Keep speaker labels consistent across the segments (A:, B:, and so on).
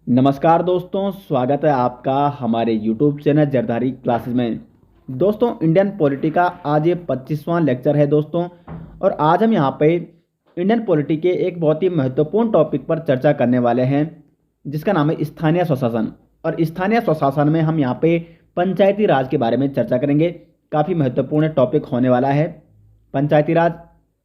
A: नमस्कार दोस्तों, स्वागत है आपका हमारे YouTube चैनल जरदारी क्लासेस में। दोस्तों, इंडियन पॉलिटी का आज ये 25वां लेक्चर है दोस्तों। और आज हम यहाँ पे इंडियन पॉलिटी के एक बहुत ही महत्वपूर्ण टॉपिक पर चर्चा करने वाले हैं, जिसका नाम है स्थानीय स्वशासन। और स्थानीय स्वशासन में हम यहाँ पे पंचायती राज के बारे में चर्चा करेंगे। काफ़ी महत्वपूर्ण टॉपिक होने वाला है पंचायती राज,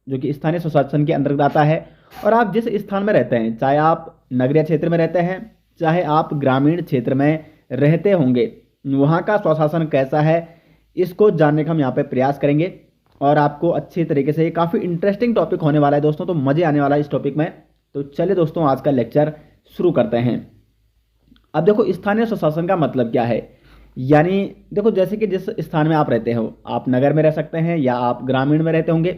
A: जो कि स्थानीय स्वशासन के अंतर्गत आता है। और आप जिस स्थान में रहते हैं, चाहे आप नगरीय क्षेत्र में रहते हैं, चाहे आप ग्रामीण क्षेत्र में रहते होंगे, वहाँ का स्वशासन कैसा है, इसको जानने का हम यहाँ पे प्रयास करेंगे। और आपको अच्छी तरीके से, काफ़ी इंटरेस्टिंग टॉपिक होने वाला है दोस्तों, तो मज़े आने वाला है इस टॉपिक में। तो चलिए दोस्तों, आज का लेक्चर शुरू करते हैं। अब देखो, स्थानीय स्वशासन का मतलब क्या है। यानी देखो, जैसे कि जिस स्थान में आप रहते हो, आप नगर में रह सकते हैं या आप ग्रामीण में रहते होंगे,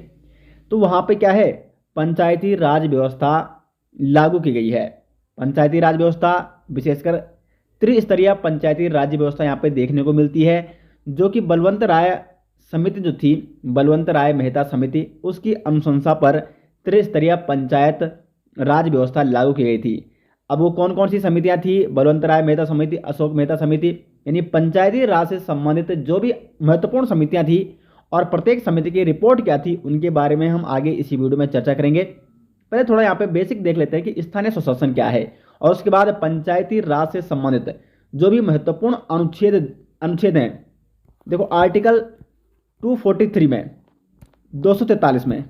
A: तो वहाँ पे क्या है, पंचायती राज व्यवस्था लागू की गई है। पंचायती राज व्यवस्था, विशेषकर त्रिस्तरीय पंचायती राज्य व्यवस्था यहाँ पे देखने को मिलती है, जो कि बलवंत राय समिति जो थी, बलवंत राय मेहता समिति, उसकी अनुशंसा पर त्रिस्तरीय पंचायत राज व्यवस्था लागू की गई थी। अब वो कौन कौन सी समितियां थी? बलवंत राय मेहता समिति, अशोक मेहता समिति, यानी पंचायती राज से संबंधित जो भी महत्वपूर्ण समितियां थी और प्रत्येक समिति की रिपोर्ट क्या थी, उनके बारे में हम आगे इसी वीडियो में चर्चा करेंगे। पहले थोड़ा यहाँ पे बेसिक देख लेते हैं कि स्थानीय स्वशासन क्या है, और उसके बाद पंचायती राज से संबंधित जो भी महत्वपूर्ण अनुच्छेद हैं। देखो, आर्टिकल 243 में, 243 में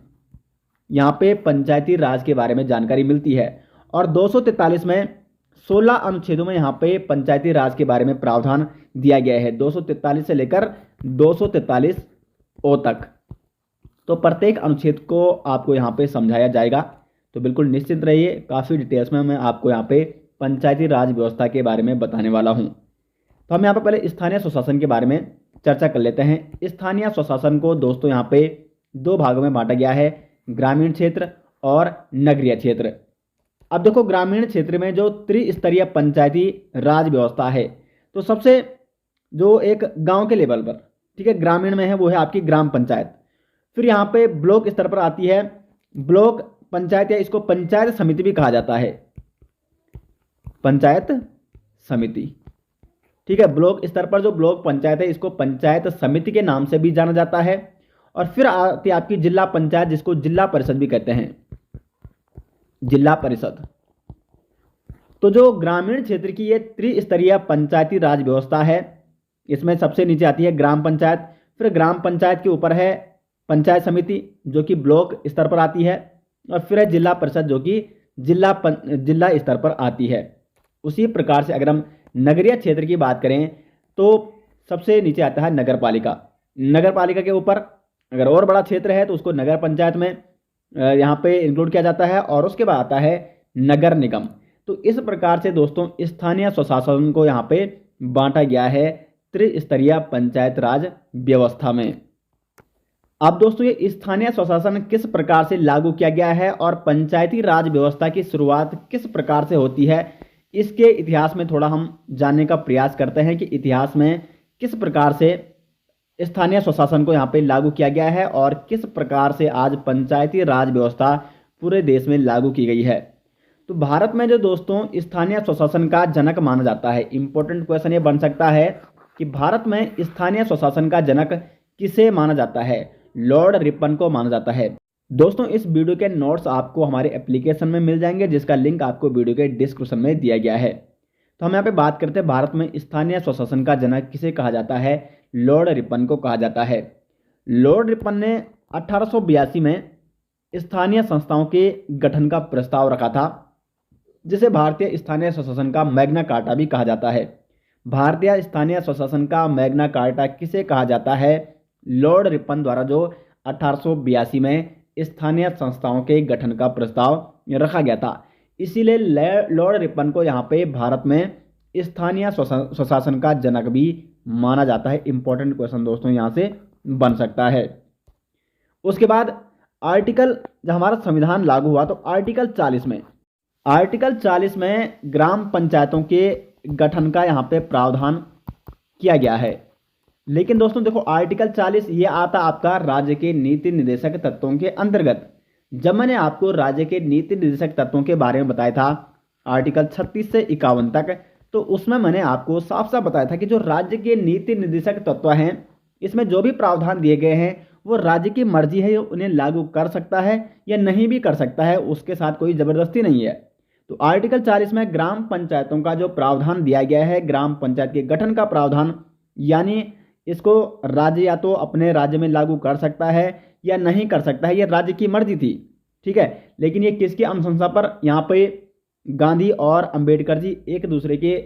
A: यहाँ पे पंचायती राज के बारे में जानकारी मिलती है, और 243 में 16 अनुच्छेदों में यहाँ पे पंचायती राज के बारे में प्रावधान दिया गया है, 243 से लेकर 243 ओ तक। तो प्रत्येक अनुच्छेद को आपको यहाँ पे समझाया जाएगा, तो बिल्कुल निश्चिंत रहिए। काफ़ी डिटेल्स में मैं आपको यहाँ पे पंचायती राज व्यवस्था के बारे में बताने वाला हूँ। तो हम यहाँ पे पहले स्थानीय स्वशासन के बारे में चर्चा कर लेते हैं। स्थानीय स्वशासन को दोस्तों यहाँ पे दो भागों में बांटा गया है, ग्रामीण क्षेत्र और नगरीय क्षेत्र। अब देखो, ग्रामीण क्षेत्र में जो त्रिस्तरीय पंचायती राज व्यवस्था है, तो सबसे जो एक गाँव के लेवल पर, ठीक है, ग्रामीण में है, वो है आपकी ग्राम पंचायत। फिर यहाँ पे ब्लॉक स्तर पर आती है ब्लॉक पंचायत, या इसको पंचायत समिति भी कहा जाता है, पंचायत समिति। ठीक है, ब्लॉक स्तर पर जो ब्लॉक पंचायत है, इसको पंचायत समिति के नाम से भी जाना जाता है। और फिर आती है आपकी जिला पंचायत, जिसको जिला परिषद भी कहते हैं, जिला परिषद। तो जो ग्रामीण क्षेत्र की ये त्रिस्तरीय पंचायती राज व्यवस्था है, इसमें सबसे नीचे आती है ग्राम पंचायत, फिर ग्राम पंचायत के ऊपर है पंचायत समिति, जो कि ब्लॉक स्तर पर आती है, और फिर है जिला परिषद, जो कि जिला स्तर पर आती है। उसी प्रकार से अगर हम नगरीय क्षेत्र की बात करें, तो सबसे नीचे आता है नगर पालिका। नगर पालिका के ऊपर अगर और बड़ा क्षेत्र है, तो उसको नगर पंचायत में यहाँ पे इंक्लूड किया जाता है, और उसके बाद आता है नगर निगम। तो इस प्रकार से दोस्तों, स्थानीय स्वशासन को यहाँ पे बांटा गया है त्रिस्तरीय पंचायत राज व्यवस्था में। अब दोस्तों, ये स्थानीय स्वशासन किस प्रकार से लागू किया गया है और पंचायती राज व्यवस्था की शुरुआत किस प्रकार से होती है, इसके इतिहास में थोड़ा हम जानने का प्रयास करते हैं कि इतिहास में किस प्रकार से स्थानीय स्वशासन को यहाँ पे लागू किया गया है और किस प्रकार से आज पंचायती राज व्यवस्था पूरे देश में लागू की गई है। तो भारत में जो दोस्तों स्थानीय स्वशासन का जनक माना जाता है, इंपॉर्टेंट क्वेश्चन ये बन सकता है कि भारत में स्थानीय स्वशासन का जनक किसे माना जाता है? लॉर्ड रिपन को माना जाता है। दोस्तों, इस वीडियो के नोट्स आपको हमारे एप्लीकेशन में मिल जाएंगे, जिसका लिंक आपको वीडियो के डिस्क्रिप्शन में दिया गया है। तो हम यहाँ पे बात करते हैं, भारत में स्थानीय स्वशासन का जनक किसे कहा जाता है? लॉर्ड रिपन को कहा जाता है। लॉर्ड रिपन ने 1882 में स्थानीय संस्थाओं के गठन का प्रस्ताव रखा था, जिसे भारतीय स्थानीय स्वशासन का मैग्ना कार्टा भी कहा जाता है। भारतीय स्थानीय स्वशासन का मैग्ना कार्टा किसे कहा जाता है? लॉर्ड रिपन द्वारा जो 1882 में स्थानीय संस्थाओं के गठन का प्रस्ताव रखा गया था। इसीलिए लॉर्ड रिपन को यहाँ पे भारत में स्थानीय स्वशासन का जनक भी माना जाता है। इंपॉर्टेंट क्वेश्चन दोस्तों यहाँ से बन सकता है। उसके बाद आर्टिकल, जब हमारा संविधान लागू हुआ, तो आर्टिकल 40 में ग्राम पंचायतों के गठन का यहाँ पे प्रावधान किया गया है। लेकिन दोस्तों देखो, आर्टिकल 40 ये आता आपका राज्य के नीति निर्देशक तत्वों के अंतर्गत। जब मैंने आपको राज्य के नीति निर्देशक तत्वों के बारे में बताया था, आर्टिकल 36 से 51 तक। तो उसमें मैंने आपको साफ साफ बताया था कि जो राज्य के नीति निर्देशक तत्व हैं, इसमें जो भी प्रावधान दिए गए हैं वो राज्य की मर्जी है, उन्हें लागू कर सकता है या नहीं भी कर सकता है, उसके साथ कोई ज़बरदस्ती नहीं है। तो आर्टिकल 40 में ग्राम पंचायतों का जो प्रावधान दिया गया है, ग्राम पंचायत के गठन का प्रावधान, यानी इसको राज्य या तो अपने राज्य में लागू कर सकता है या नहीं कर सकता है, यह राज्य की मर्जी थी। ठीक है, लेकिन ये किसकी अनुशंसा पर? यहाँ पे गांधी और अंबेडकर जी एक दूसरे के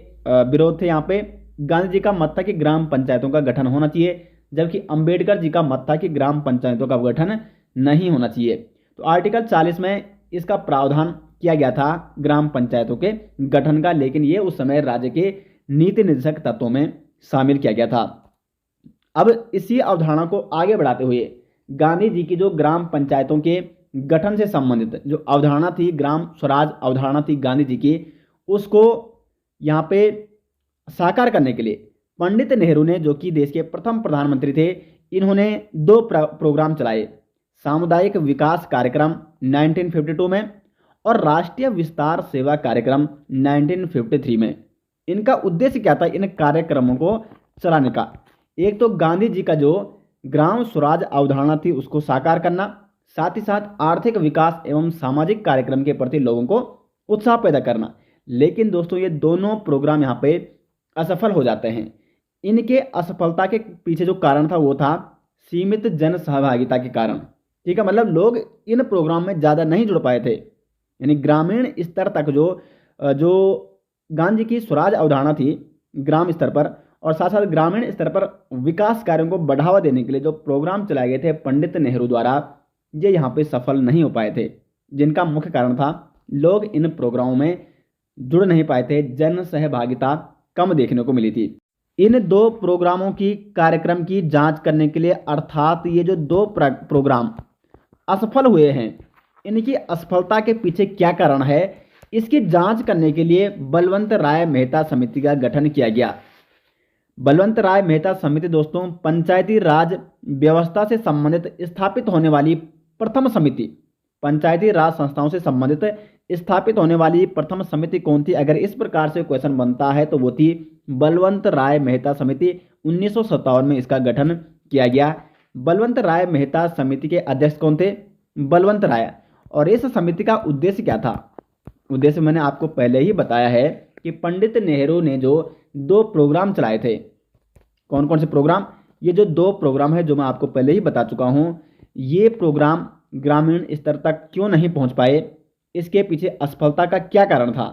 A: विरोध थे। यहाँ पे गांधी जी का मत था कि ग्राम पंचायतों का गठन होना चाहिए, जबकि अंबेडकर जी का मत था कि ग्राम पंचायतों का गठन नहीं होना चाहिए। तो आर्टिकल 40 में इसका प्रावधान किया गया था ग्राम पंचायतों के गठन का, लेकिन ये उस समय राज्य के नीति निर्देशक तत्वों में शामिल किया गया था। अब इसी अवधारणा को आगे बढ़ाते हुए गांधी जी की जो ग्राम पंचायतों के गठन से संबंधित जो अवधारणा थी, ग्राम स्वराज अवधारणा थी गांधी जी की, उसको यहाँ पे साकार करने के लिए पंडित नेहरू ने, जो कि देश के प्रथम प्रधानमंत्री थे, इन्होंने दो प्रोग्राम चलाए। सामुदायिक विकास कार्यक्रम 1952 में और राष्ट्रीय विस्तार सेवा कार्यक्रम 1953 में। इनका उद्देश्य क्या था इन कार्यक्रमों को चलाने का? एक तो गांधी जी का जो ग्राम स्वराज अवधारणा थी उसको साकार करना, साथ ही साथ आर्थिक विकास एवं सामाजिक कार्यक्रम के प्रति लोगों को उत्साह पैदा करना। लेकिन दोस्तों ये दोनों प्रोग्राम यहाँ पे असफल हो जाते हैं। इनके असफलता के पीछे जो कारण था वो था सीमित जन सहभागिता के कारण। ठीक है, मतलब लोग इन प्रोग्राम में ज़्यादा नहीं जुड़ पाए थे। यानी ग्रामीण स्तर तक जो गांधी की स्वराज अवधारणा थी ग्राम स्तर पर, और साथ साथ ग्रामीण स्तर पर विकास कार्यों को बढ़ावा देने के लिए जो प्रोग्राम चलाए गए थे पंडित नेहरू द्वारा, ये यहाँ पे सफल नहीं हो पाए थे। जिनका मुख्य कारण था लोग इन प्रोग्रामों में जुड़ नहीं पाए थे, जन सहभागिता कम देखने को मिली थी। इन दो प्रोग्रामों की कार्यक्रम की जांच करने के लिए, अर्थात ये जो दो प्रोग्राम असफल हुए हैं, इनकी असफलता के पीछे क्या कारण है, इसकी जांच करने के लिए बलवंत राय मेहता समिति का गठन किया गया। बलवंत राय मेहता समिति दोस्तों पंचायती राज व्यवस्था से संबंधित स्थापित होने वाली प्रथम समिति, पंचायती राज संस्थाओं से संबंधित स्थापित होने वाली प्रथम समिति कौन थी? अगर इस प्रकार से क्वेश्चन बनता है तो वो थी बलवंत राय मेहता समिति। 1957 में इसका गठन किया गया। बलवंत राय मेहता समिति के अध्यक्ष कौन थे? बलवंत राय। और इस समिति का उद्देश्य क्या था? उद्देश्य मैंने आपको पहले ही बताया है कि पंडित नेहरू ने जो दो प्रोग्राम चलाए थे, कौन कौन से प्रोग्राम? ये जो दो प्रोग्राम है जो मैं आपको पहले ही बता चुका हूँ, ये प्रोग्राम ग्रामीण स्तर तक क्यों नहीं पहुँच पाए, इसके पीछे असफलता का क्या कारण था,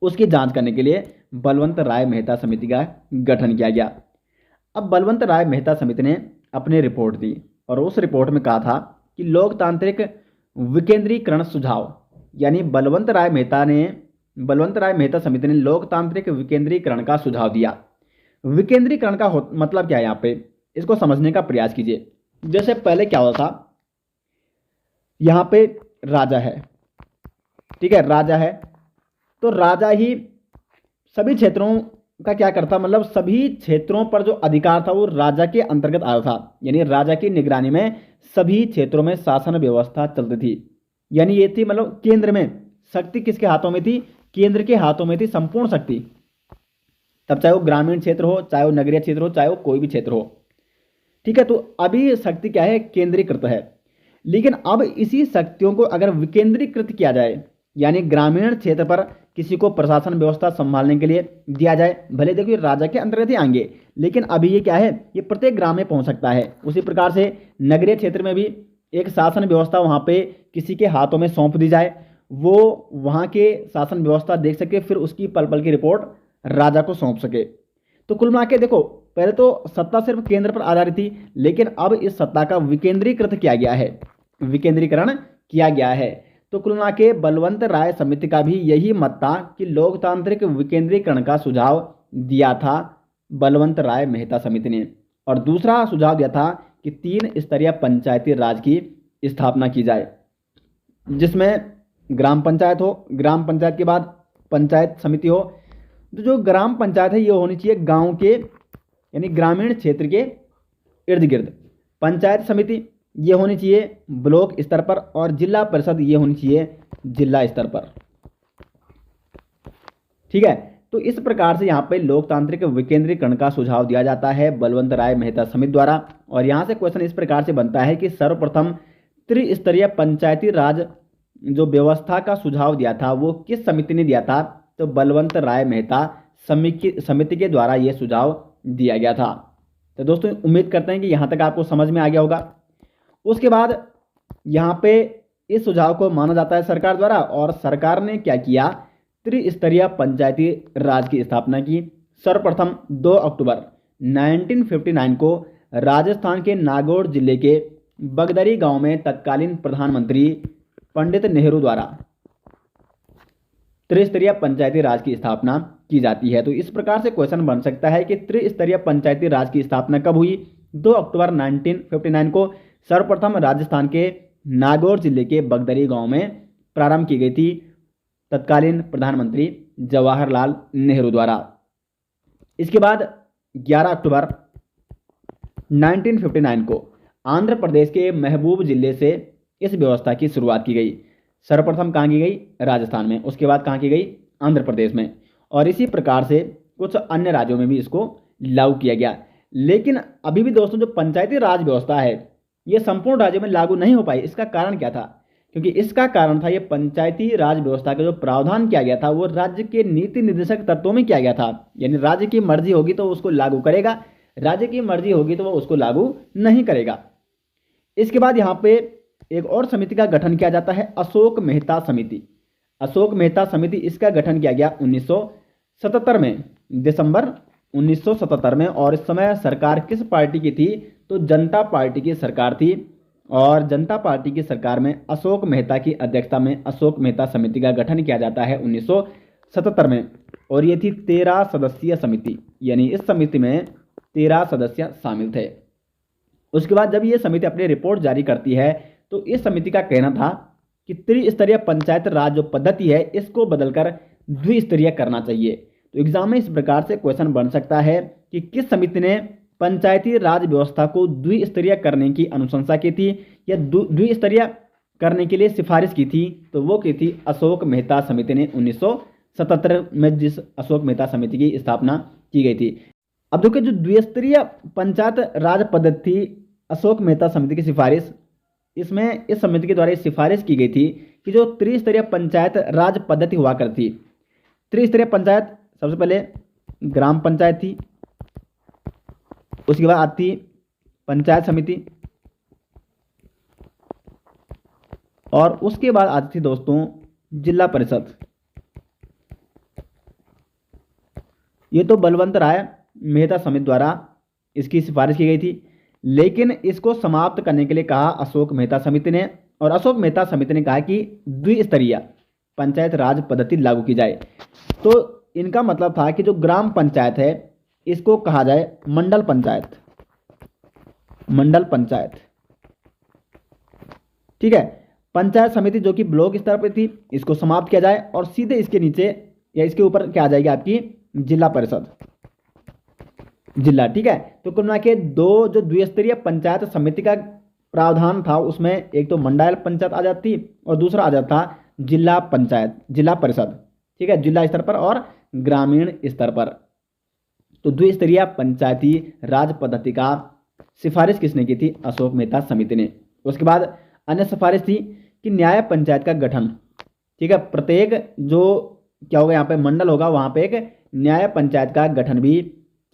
A: उसकी जांच करने के लिए बलवंत राय मेहता समिति का गठन किया गया। अब बलवंत राय मेहता समिति ने अपनी रिपोर्ट दी और उस रिपोर्ट में कहा था कि लोकतांत्रिक विकेंद्रीकरण सुझाव, यानी बलवंत राय मेहता समिति ने लोकतांत्रिक विकेंद्रीकरण का सुझाव दिया। विकेंद्रीकरण का मतलब क्या है यहाँ पे, इसको समझने का प्रयास कीजिए। जैसे पहले क्या होता था, यहाँ पे राजा है, ठीक है, राजा है तो राजा ही सभी क्षेत्रों का क्या करता, मतलब सभी क्षेत्रों पर जो अधिकार था वो राजा के अंतर्गत आता था। यानी राजा की निगरानी में सभी क्षेत्रों में शासन व्यवस्था चलती थी। यानी ये थी, मतलब केंद्र में शक्ति किसके हाथों में थी? केंद्र के हाथों में थी संपूर्ण शक्ति। तब चाहे वो ग्रामीण क्षेत्र हो, चाहे वो नगरीय क्षेत्र हो, चाहे वो कोई भी क्षेत्र हो। ठीक है, तो अभी शक्ति क्या है? केंद्रीकृत है। लेकिन अब इसी शक्तियों को अगर विकेंद्रीकृत किया जाए, यानी ग्रामीण क्षेत्र पर किसी को प्रशासन व्यवस्था संभालने के लिए दिया जाए, भले देखिए राजा के अंतर्गत ही आएंगे, लेकिन अभी ये क्या है, ये प्रत्येक ग्राम में पहुंच सकता है। उसी प्रकार से नगरीय क्षेत्र में भी एक शासन व्यवस्था वहां पे किसी के हाथों में सौंप दी जाए, वो वहां के शासन व्यवस्था देख सके, फिर उसकी पल पल की रिपोर्ट राजा को सौंप सके। तो कुल मिला के देखो, पहले तो सत्ता सिर्फ केंद्र पर आधारित थी, लेकिन अब इस सत्ता का विकेंद्रीकृत किया गया है, विकेंद्रीकरण किया गया है। तो कुल मिला के बलवंत राय समिति का भी यही मत था कि लोकतांत्रिक विकेंद्रीकरण का सुझाव दिया था बलवंत राय मेहता समिति ने। और दूसरा सुझाव दिया था कि 3 स्तरीय पंचायती राज की स्थापना की जाए, जिसमें ग्राम पंचायत हो, ग्राम पंचायत के बाद पंचायत समिति हो। तो जो ग्राम पंचायत है ये होनी चाहिए गांव के, यानी ग्रामीण क्षेत्र के इर्द गिर्द। पंचायत समिति ये होनी चाहिए ब्लॉक स्तर पर, और जिला परिषद ये होनी चाहिए जिला स्तर पर। ठीक है, तो इस प्रकार से यहाँ पे लोकतांत्रिक विकेंद्रीकरण का सुझाव दिया जाता है बलवंत राय मेहता समिति द्वारा। और यहाँ से क्वेश्चन इस प्रकार से बनता है कि सर्वप्रथम त्रिस्तरीय पंचायती राज जो व्यवस्था का सुझाव दिया था वो किस समिति ने दिया था? तो बलवंत राय मेहता समिति के द्वारा ये सुझाव दिया गया था। तो दोस्तों उम्मीद करते हैं कि यहाँ तक आपको समझ में आ गया होगा। उसके बाद यहाँ पे इस सुझाव को माना जाता है सरकार द्वारा, और सरकार ने क्या किया? त्रिस्तरीय पंचायती राज की स्थापना की। सर्वप्रथम 2 अक्टूबर 1959 को राजस्थान के नागौर जिले के बगदरी गांव में तत्कालीन प्रधानमंत्री पंडित नेहरू द्वारा त्रिस्तरीय पंचायती राज की स्थापना की जाती है। तो इस प्रकार से क्वेश्चन बन सकता है कि त्रिस्तरीय पंचायती राज की स्थापना कब हुई? 2 अक्टूबर 1959 को सर्वप्रथम राजस्थान के नागौर जिले के बगदरी गांव में प्रारंभ की गई थी तत्कालीन प्रधानमंत्री जवाहरलाल नेहरू द्वारा। इसके बाद 11 अक्टूबर 1959 को आंध्र प्रदेश के महबूब जिले से इस व्यवस्था की शुरुआत की गई। सर्वप्रथम कहाँ की गई? राजस्थान में। उसके बाद कहाँ की गई? आंध्र प्रदेश में। और इसी प्रकार से कुछ अन्य राज्यों में भी इसको लागू किया गया। लेकिन अभी भी दोस्तों जो पंचायती राज व्यवस्था है ये संपूर्ण राज्यों में लागू नहीं हो पाई। इसका कारण क्या था? क्योंकि इसका कारण था ये पंचायती राज व्यवस्था का जो प्रावधान किया गया था वो राज्य के नीति निर्देशक तत्वों में किया गया था। यानी राज्य की मर्जी होगी तो उसको लागू करेगा, राज्य की मर्जी होगी तो वो उसको लागू नहीं करेगा। इसके बाद यहाँ पे एक और समिति का गठन किया जाता है, अशोक मेहता समिति। अशोक मेहता समिति, इसका गठन किया गया 1977 में, दिसंबर 1977 में। और इस समय सरकार किस पार्टी की थी? तो जनता पार्टी की सरकार थी। और जनता पार्टी की सरकार में अशोक मेहता की अध्यक्षता में अशोक मेहता समिति का गठन किया जाता है 1977 में। और ये थी 13 सदस्यीय समिति, यानी इस समिति में 13 सदस्य शामिल थे। उसके बाद जब ये समिति अपनी रिपोर्ट जारी करती है तो इस समिति का कहना था कि त्रिस्तरीय पंचायत राज जो पद्धति है इसको बदलकर द्विस्तरीय करना चाहिए। तो एग्जाम में इस प्रकार से क्वेश्चन बन सकता है कि किस समिति ने पंचायती राज व्यवस्था को द्विस्तरीय करने की अनुशंसा की थी या द्विस्तरीय करने के लिए सिफारिश की थी? तो वो की थी अशोक मेहता समिति ने 1977 में, जिस अशोक मेहता समिति की स्थापना की गई थी। अब देखिए जो द्विस्तरीय पंचायत राज पद्धति थी अशोक मेहता समिति की सिफारिश, इसमें इस समिति के द्वारा सिफारिश की गई थी कि जो त्रिस्तरीय पंचायत राज पद्धति हुआ करती, त्रिस्तरीय पंचायत सबसे पहले ग्राम पंचायत थी, उसके बाद आती पंचायत समिति, और उसके बाद आती थी दोस्तों जिला परिषद। ये तो बलवंत राय मेहता समिति द्वारा इसकी सिफारिश की गई थी, लेकिन इसको समाप्त करने के लिए कहा अशोक मेहता समिति ने। और अशोक मेहता समिति ने कहा कि द्विस्तरीय पंचायत राज पद्धति लागू की जाए। तो इनका मतलब था कि जो ग्राम पंचायत है इसको कहा जाए मंडल पंचायत, मंडल पंचायत। ठीक है, पंचायत समिति जो कि ब्लॉक स्तर पर थी इसको समाप्त किया जाए और सीधे इसके नीचे या इसके ऊपर क्या आ जाएगी आपकी जिला परिषद, जिला। ठीक है, तो कुल मिला के दो जो द्विस्तरीय पंचायत समिति का प्रावधान था उसमें एक तो मंडल पंचायत आ जाती और दूसरा आ जाता जिला पंचायत, जिला परिषद। ठीक है, जिला स्तर पर और ग्रामीण स्तर पर। तो द्विस्तरीय पंचायती राज पद्धति का सिफारिश किसने की थी? अशोक मेहता समिति ने। उसके बाद अन्य सिफारिश थी कि न्याय पंचायत का गठन। ठीक है, प्रत्येक जो क्या होगा यहाँ पे मंडल होगा वहां पे एक न्याय पंचायत का गठन भी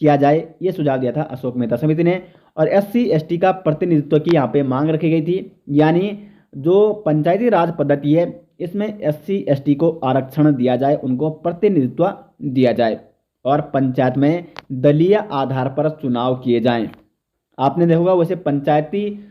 A: किया जाए, ये सुझाव दिया था अशोक मेहता समिति ने। और SC ST का प्रतिनिधित्व की यहाँ पे मांग रखी गई थी, यानी जो पंचायती राज पद्धति है इसमें SC ST को आरक्षण दिया जाए, उनको प्रतिनिधित्व दिया जाए और पंचायत में दलीय आधार पर चुनाव किए जाएं। आपने देखा होगा वैसे पंचायती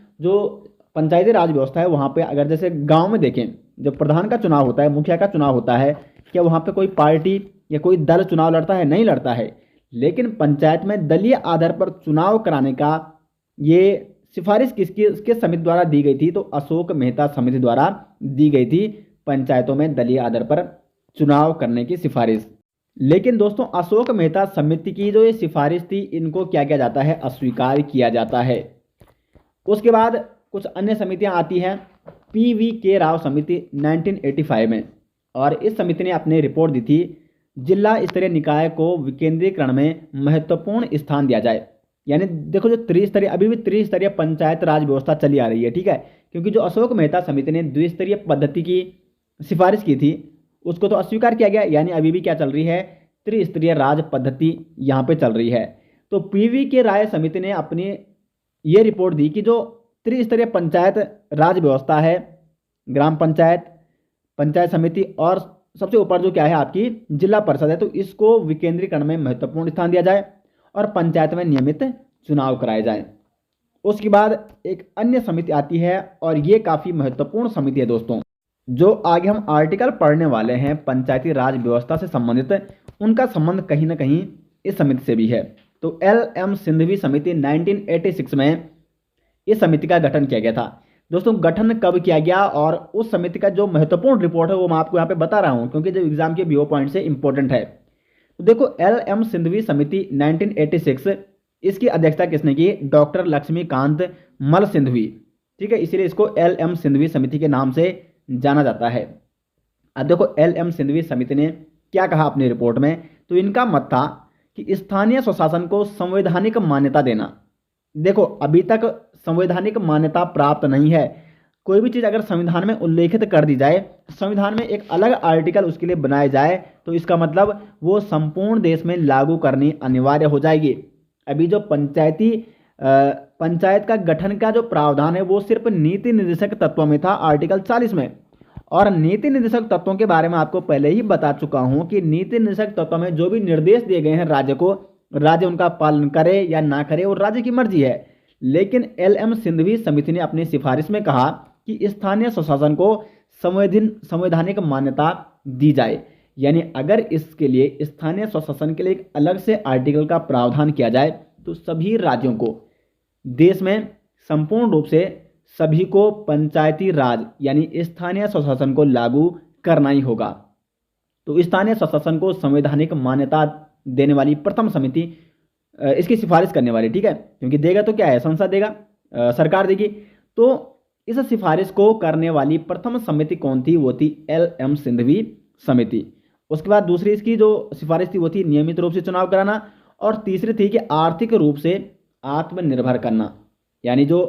A: राज व्यवस्था है वहाँ पे अगर जैसे गाँव में देखें जब प्रधान का चुनाव होता है, मुखिया का चुनाव होता है, क्या वहाँ पे कोई पार्टी या कोई दल चुनाव लड़ता है? नहीं लड़ता है। लेकिन पंचायत में दलीय आधार पर चुनाव कराने का ये सिफारिश किसके समिति द्वारा दी गई थी? तो अशोक मेहता समिति द्वारा दी गई थी, पंचायतों में दलीय आधार पर चुनाव करने की सिफारिश। लेकिन दोस्तों अशोक मेहता समिति की जो ये सिफारिश थी इनको क्या किया जाता है? अस्वीकार किया जाता है। उसके बाद कुछ अन्य समितियां आती हैं, PVK राव समिति 1985 में, और इस समिति ने अपनी रिपोर्ट दी थी जिला स्तरीय निकाय को विकेंद्रीकरण में महत्वपूर्ण स्थान दिया जाए। यानी देखो, जो त्रिस्तरीय, अभी भी त्रिस्तरीय पंचायत राज व्यवस्था चली आ रही है, ठीक है, क्योंकि जो अशोक मेहता समिति ने द्विस्तरीय पद्धति की सिफारिश की थी उसको तो अस्वीकार किया गया, यानी अभी भी क्या चल रही है, त्रिस्तरीय राज पद्धति यहाँ पे चल रही है। तो पीवी के राय समिति ने अपनी ये रिपोर्ट दी कि जो त्रिस्तरीय पंचायत राज व्यवस्था है, ग्राम पंचायत, पंचायत समिति और सबसे ऊपर जो क्या है आपकी जिला परिषद है, तो इसको विकेंद्रीकरण में महत्वपूर्ण स्थान दिया जाए और पंचायत में नियमित चुनाव कराए जाएं। उसके बाद एक अन्य समिति आती है और ये काफ़ी महत्वपूर्ण समिति है दोस्तों। जो आगे हम आर्टिकल पढ़ने वाले हैं पंचायती राज व्यवस्था से संबंधित, उनका संबंध कहीं ना कहीं इस समिति से भी है। तो LM सिंघवी समिति 1986 में इस समिति का गठन किया गया था। दोस्तों, गठन कब किया गया और उस समिति का जो महत्वपूर्ण रिपोर्ट है वो मैं आपको यहाँ पे बता रहा हूँ, क्योंकि जो एग्जाम के व्यू पॉइंट से इंपॉर्टेंट है। तो देखो, LM सिंघवी समिति 1986, इसकी अध्यक्षता किसने की, डॉक्टर लक्ष्मीकांत मल सिंघवी, ठीक है, इसीलिए इसको LM सिंघवी समिति के नाम से जाना जाता है। अब देखो, LM सिंघवी समिति ने क्या कहा अपनी रिपोर्ट में, तो इनका मत था कि स्थानीय स्वशासन को संवैधानिक मान्यता देना। देखो, अभी तक संवैधानिक मान्यता प्राप्त नहीं है। कोई भी चीज़ अगर संविधान में उल्लेखित कर दी जाए, संविधान में एक अलग आर्टिकल उसके लिए बनाया जाए, तो इसका मतलब वो संपूर्ण देश में लागू करनी अनिवार्य हो जाएगी। अभी जो पंचायत का गठन का जो प्रावधान है वो सिर्फ नीति निर्देशक तत्वों में था, आर्टिकल 40 में। और नीति निर्देशक तत्वों के बारे में आपको पहले ही बता चुका हूं कि नीति निर्देशक तत्वों में जो भी निर्देश दिए गए हैं राज्य को, राज्य उनका पालन करे या ना करे वो राज्य की मर्जी है। लेकिन LM सिंघवी समिति ने अपनी सिफारिश में कहा कि स्थानीय स्वशासन को संवैधानिक मान्यता दी जाए। यानी अगर इसके लिए स्थानीय स्वशासन के लिए एक अलग से आर्टिकल का प्रावधान किया जाए तो सभी राज्यों को, देश में संपूर्ण रूप से सभी को पंचायती राज यानी स्थानीय स्वशासन को लागू करना ही होगा। तो स्थानीय स्वशासन को संवैधानिक मान्यता देने वाली प्रथम समिति, इसकी सिफारिश करने वाली, ठीक है, क्योंकि देगा तो क्या है, संसद देगा, सरकार देगी। तो इस सिफारिश को करने वाली प्रथम समिति कौन थी, वो थी LM सिंघवी समिति। उसके बाद दूसरी इसकी जो सिफारिश थी वो थी नियमित रूप से चुनाव कराना, और तीसरी थी कि आर्थिक रूप से आत्मनिर्भर करना। यानी जो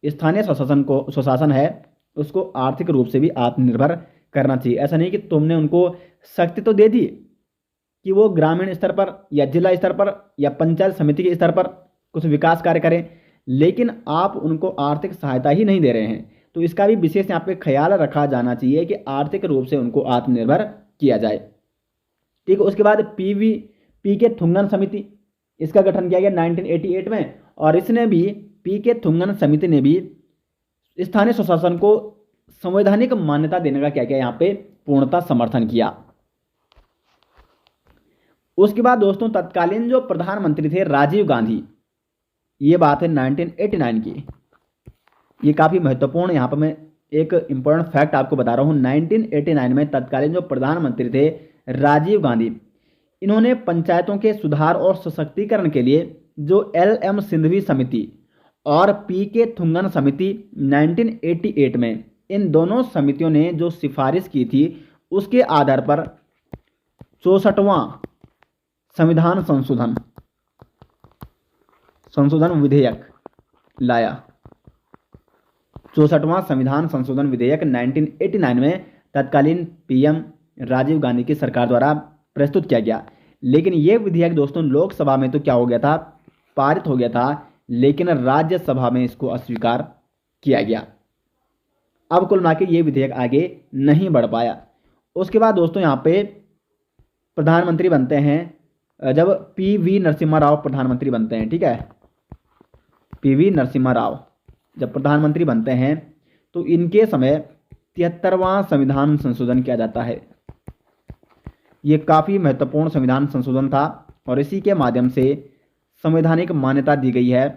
A: स्थानीय स्वशासन है उसको आर्थिक रूप से भी आत्मनिर्भर करना चाहिए। ऐसा नहीं कि तुमने उनको शक्ति तो दे दी कि वो ग्रामीण स्तर पर या जिला स्तर पर या पंचायत समिति के स्तर पर कुछ विकास कार्य करें, लेकिन आप उनको आर्थिक सहायता ही नहीं दे रहे हैं। तो इसका भी विशेष यहाँ पे ख्याल रखा जाना चाहिए कि आर्थिक रूप से उनको आत्मनिर्भर किया जाए, ठीक है। उसके बाद PK थुंगन समिति, इसका गठन किया गया 1988 में, और इसने भी, PK थुंगन समिति ने भी स्थानीय स्वशासन को संवैधानिक मान्यता देने का क्या किया, यहाँ पे पूर्णतः समर्थन किया। उसके बाद दोस्तों, तत्कालीन जो प्रधानमंत्री थे राजीव गांधी, ये बात है 1989 की, ये काफ़ी महत्वपूर्ण, यहाँ पर मैं एक इंपॉर्टेंट फैक्ट आपको बता रहा हूँ। 1989 में तत्कालीन जो प्रधानमंत्री थे राजीव गांधी, इन्होंने पंचायतों के सुधार और सशक्तिकरण के लिए जो LM सिंघवी समिति और PK थुंगन समिति 1988 में, इन दोनों समितियों ने जो सिफारिश की थी उसके आधार पर 64वां संविधान संशोधन विधेयक लाया। 64वां संविधान संशोधन विधेयक 1989 में तत्कालीन PM राजीव गांधी की सरकार द्वारा प्रस्तुत किया गया। लेकिन ये विधेयक दोस्तों लोकसभा में तो क्या हो गया था, पारित हो गया था, लेकिन राज्यसभा में इसको अस्वीकार किया गया। अब कुल मिला के ये विधेयक आगे नहीं बढ़ पाया। उसके बाद दोस्तों यहाँ पे प्रधानमंत्री बनते हैं जब PV नरसिम्हा राव प्रधानमंत्री बनते हैं, ठीक है। PV नरसिम्हा राव जब प्रधानमंत्री बनते हैं तो इनके समय 73वां संविधान संशोधन किया जाता है। ये काफ़ी महत्वपूर्ण संविधान संशोधन था और इसी के माध्यम से संवैधानिक मान्यता दी गई है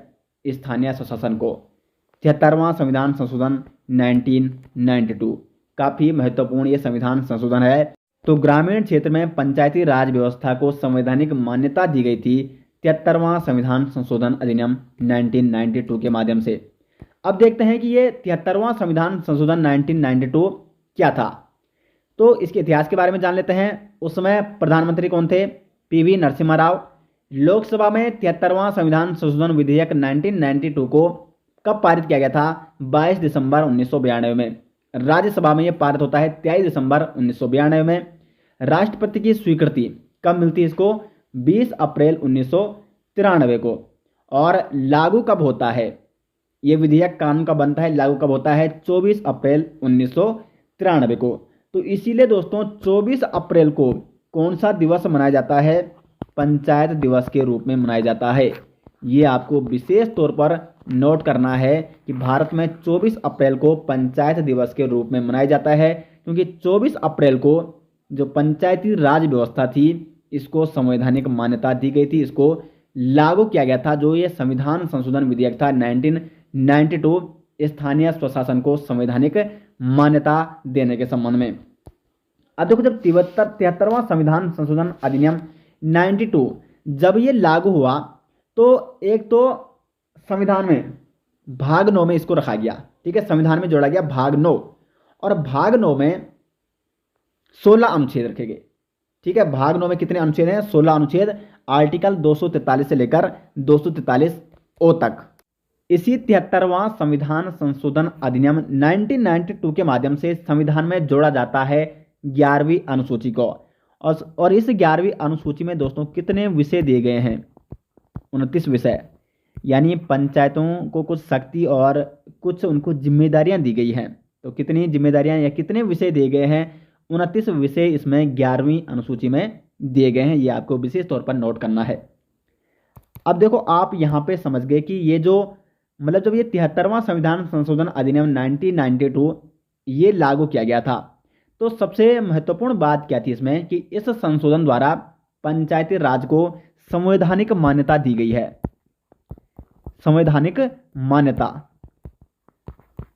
A: स्थानीय स्वशासन को। 73वां संविधान संशोधन 1992 काफ़ी महत्वपूर्ण ये संविधान संशोधन है। तो ग्रामीण क्षेत्र में पंचायती राज व्यवस्था को संवैधानिक मान्यता दी गई थी 73वां संविधान संशोधन अधिनियम 1992 के माध्यम से। अब देखते हैं कि ये 73वां संविधान संशोधन 1992 क्या था। तो इसके इतिहास के बारे में जान लेते हैं। उस समय प्रधानमंत्री कौन थे? पीवी नरसिम्हा राव। लोकसभा में 73वां संविधान संशोधन विधेयक 1992 को कब पारित किया गया था? 22 दिसंबर 1992 में। राज्यसभा में यह पारित होता है 23 दिसंबर 1992 में। राष्ट्रपति की स्वीकृति कब मिलती है इसको? 20 अप्रैल 1993 को। और लागू कब होता है ये विधेयक? कानून का बनता है, लागू कब होता है? 24 अप्रैल 1993 को। तो इसीलिए दोस्तों 24 अप्रैल को कौन सा दिवस मनाया जाता है? पंचायत दिवस के रूप में मनाया जाता है। ये आपको विशेष तौर पर नोट करना है कि भारत में 24 अप्रैल को पंचायत दिवस के रूप में मनाया जाता है, क्योंकि 24 अप्रैल को जो पंचायती राज व्यवस्था थी इसको संवैधानिक मान्यता दी गई थी, इसको लागू किया गया था। जो ये संविधान संशोधन विधेयक था 1992, स्थानीय स्वशासन को संवैधानिक मान्यता देने के संबंध में। अब देखो, जब 73वां संविधान संशोधन अधिनियम 92 जब ये लागू हुआ तो एक तो संविधान में भाग 9 में इसको रखा गया, ठीक है, संविधान में जोड़ा गया भाग 9, और भाग 9 में 16 अनुच्छेद रखे गए, ठीक है। भाग 9 में कितने अनुच्छेद हैं? 16 अनुच्छेद, आर्टिकल 243 से लेकर 243 ओ तक। इसी 73वां संविधान संशोधन अधिनियम 1992 के माध्यम से संविधान में जोड़ा जाता है 11वीं अनुसूची को। और इस 11वीं अनुसूची में दोस्तों कितने विषय दिए गए हैं? 29 विषय, यानी पंचायतों को कुछ शक्ति और कुछ उनको जिम्मेदारियां दी गई हैं। तो कितनी जिम्मेदारियां या कितने विषय दिए गए हैं? 29 विषय इसमें 11वीं अनुसूची में दिए गए हैं। ये आपको विशेष तौर पर नोट करना है। अब देखो, आप यहाँ पे समझ गए कि ये जो मतलब जब ये 73वां संविधान संशोधन अधिनियम 1992 ये लागू किया गया था, तो सबसे महत्वपूर्ण बात क्या थी इसमें कि इस संशोधन द्वारा पंचायती राज को संवैधानिक मान्यता दी गई है, संवैधानिक मान्यता।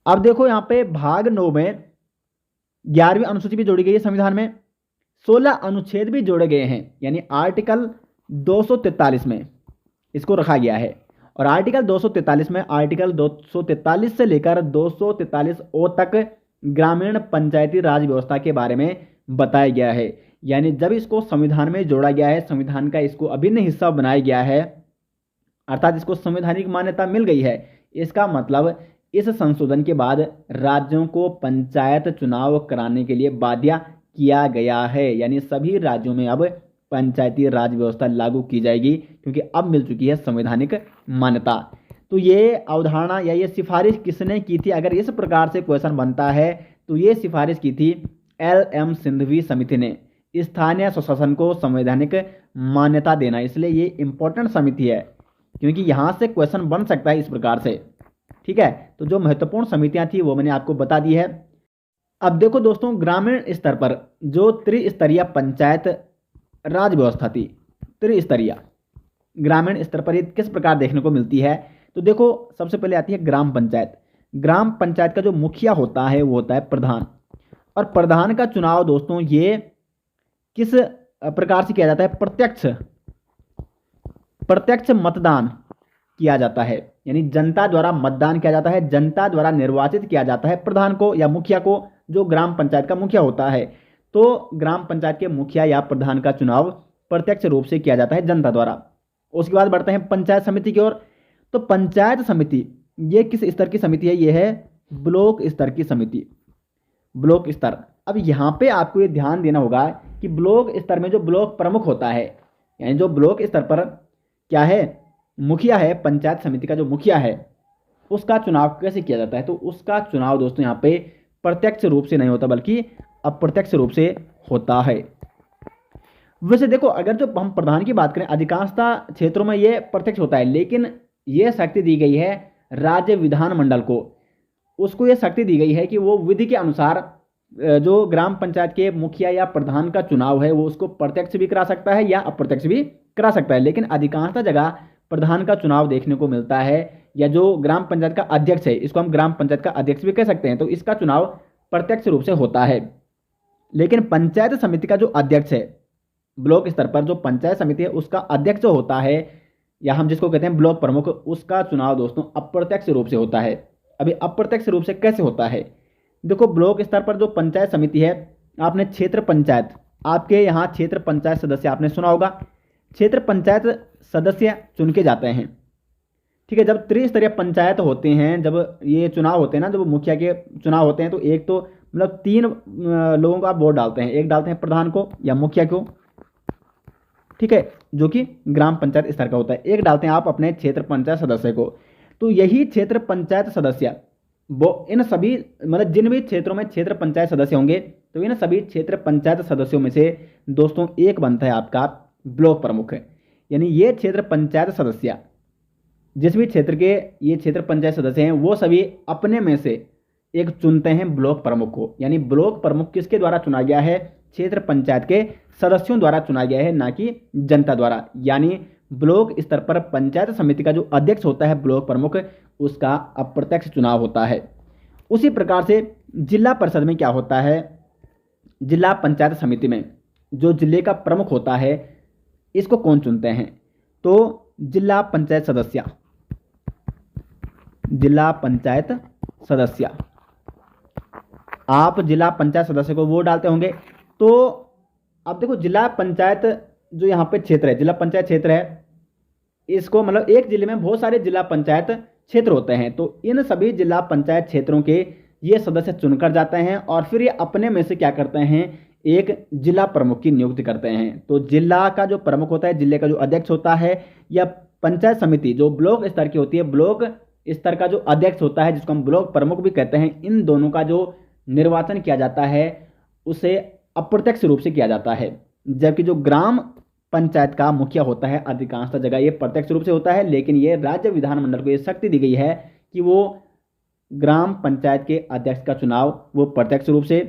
A: अब देखो यहाँ पे भाग 9 में 11वीं अनुसूची भी जोड़ी गई है, संविधान में 16 अनुच्छेद भी जोड़े गए हैं, यानी आर्टिकल 243 में इसको रखा गया है। और आर्टिकल 243 में आर्टिकल 243 से लेकर 243 ओ तक ग्रामीण पंचायती राज व्यवस्था के बारे में बताया गया है। यानी जब इसको संविधान में जोड़ा गया है, संविधान का इसको अभिन्न हिस्सा बनाया गया है, अर्थात इसको संवैधानिक मान्यता मिल गई है, इसका मतलब इस संशोधन के बाद राज्यों को पंचायत चुनाव कराने के लिए बाध्य किया गया है। यानी सभी राज्यों में अब पंचायती राज व्यवस्था लागू की जाएगी, क्योंकि अब मिल चुकी है संवैधानिक मान्यता। तो ये अवधारणा या ये सिफारिश किसने की थी? अगर इस प्रकार से क्वेश्चन बनता है तो ये सिफारिश की थी LM सिंघवी समिति ने, स्थानीय स्वशासन को संवैधानिक मान्यता देना। इसलिए ये इंपॉर्टेंट समिति है, क्योंकि यहाँ से क्वेश्चन बन सकता है इस प्रकार से, ठीक है। तो जो महत्वपूर्ण समितियाँ थी वो मैंने आपको बता दी है। अब देखो दोस्तों, ग्रामीण स्तर पर जो त्रिस्तरीय पंचायत राज व्यवस्था थी, त्रिस्तरीय ग्रामीण स्तर पर ये किस प्रकार देखने को मिलती है? तो देखो, सबसे पहले आती है ग्राम पंचायत। ग्राम पंचायत का जो मुखिया होता है वो होता है प्रधान, और प्रधान का चुनाव दोस्तों ये किस प्रकार से किया जाता है? प्रत्यक्ष मतदान किया जाता है, यानी जनता द्वारा मतदान किया जाता है, जनता द्वारा निर्वाचित किया जाता है प्रधान को या मुखिया को, जो ग्राम पंचायत का मुखिया होता है। तो ग्राम पंचायत के मुखिया या प्रधान का चुनाव प्रत्यक्ष रूप से किया जाता है जनता द्वारा। उसके बाद बढ़ते हैं पंचायत समिति की ओर। तो पंचायत समिति ये किस स्तर की समिति है? ये है ब्लॉक स्तर की समिति, ब्लॉक स्तर। अब यहाँ पे आपको ये ध्यान देना होगा कि ब्लॉक स्तर में जो ब्लॉक प्रमुख होता है, यानी जो ब्लॉक स्तर पर क्या है, मुखिया है, पंचायत समिति का जो मुखिया है, उसका चुनाव कैसे किया जाता है? तो उसका चुनाव दोस्तों यहाँ पे प्रत्यक्ष रूप से नहीं होता, बल्कि अप्रत्यक्ष रूप से होता है। वैसे देखो, अगर जो हम प्रधान की बात करें, अधिकांशतः क्षेत्रों में ये प्रत्यक्ष होता है, लेकिन ये शक्ति दी गई है राज्य विधानमंडल को। उसको ये शक्ति दी गई है कि वो विधि के अनुसार जो ग्राम पंचायत के मुखिया या प्रधान का चुनाव है वो उसको प्रत्यक्ष भी करा सकता है या अप्रत्यक्ष भी करा सकता है। लेकिन अधिकांशतः जगह प्रधान का चुनाव देखने को मिलता है, या जो ग्राम पंचायत का अध्यक्ष है, इसको हम ग्राम पंचायत का अध्यक्ष भी कह सकते हैं, तो इसका चुनाव प्रत्यक्ष रूप से होता है। लेकिन पंचायत समिति का जो अध्यक्ष है, ब्लॉक स्तर पर जो पंचायत समिति है उसका अध्यक्ष होता है, या हम जिसको कहते हैं ब्लॉक प्रमुख, उसका चुनाव दोस्तों अप्रत्यक्ष रूप से होता है। अभी अप्रत्यक्ष रूप से कैसे होता है? देखो, ब्लॉक स्तर पर जो पंचायत समिति है आपने क्षेत्र पंचायत, आपके यहाँ क्षेत्र पंचायत सदस्य आपने सुना होगा। क्षेत्र पंचायत सदस्य चुन के जाते हैं, ठीक है। जब त्रिस्तरीय पंचायत होते हैं, जब ये चुनाव होते हैं ना, जब मुखिया के चुनाव होते हैं, तो एक तो मतलब 3 लोगों का वोट डालते हैं। एक डालते हैं प्रधान को या मुखिया को, ठीक है, जो कि ग्राम पंचायत स्तर का होता है। एक डालते हैं आप अपने क्षेत्र पंचायत सदस्य को। तो यही क्षेत्र पंचायत सदस्य वो इन सभी मतलब जिन भी क्षेत्रों में क्षेत्र पंचायत सदस्य होंगे, तो इन सभी क्षेत्र पंचायत सदस्यों में से दोस्तों एक बनता है आपका ब्लॉक प्रमुख। यानी ये क्षेत्र पंचायत सदस्य, जिस भी क्षेत्र के ये क्षेत्र पंचायत सदस्य हैं, वो सभी अपने में से एक चुनते हैं ब्लॉक प्रमुख को। यानी ब्लॉक प्रमुख किसके द्वारा चुना गया है? क्षेत्र पंचायत के सदस्यों द्वारा चुना गया है, ना कि जनता द्वारा। यानी ब्लॉक स्तर पर पंचायत समिति का जो अध्यक्ष होता है ब्लॉक प्रमुख, उसका अप्रत्यक्ष चुनाव होता है। उसी प्रकार से जिला परिषद में क्या होता है? जिला पंचायत समिति में जो जिले का प्रमुख होता है, इसको कौन चुनते हैं? तो जिला पंचायत सदस्य, जिला पंचायत सदस्य। आप जिला पंचायत सदस्य को वोट डालते होंगे। तो अब देखो, जिला पंचायत जो यहाँ पे क्षेत्र है, जिला पंचायत क्षेत्र है, इसको मतलब एक जिले में बहुत सारे जिला पंचायत क्षेत्र होते हैं। तो इन सभी जिला पंचायत क्षेत्रों के ये सदस्य चुनकर जाते हैं और फिर ये अपने में से क्या करते हैं? एक जिला प्रमुख की नियुक्ति करते हैं। तो जिला का जो प्रमुख होता है, जिले का जो अध्यक्ष होता है, या पंचायत समिति जो ब्लॉक स्तर की होती है, ब्लॉक स्तर का जो अध्यक्ष होता है, जिसको हम ब्लॉक प्रमुख भी कहते हैं, इन दोनों का जो निर्वाचन किया जाता है उसे अप्रत्यक्ष रूप से किया जाता है। जबकि जो ग्राम पंचायत का मुखिया होता है, अधिकांशतः जगह ये प्रत्यक्ष रूप से होता है, लेकिन ये राज्य विधानमंडल को ये शक्ति दी गई है कि वो ग्राम पंचायत के अध्यक्ष का चुनाव वो प्रत्यक्ष रूप से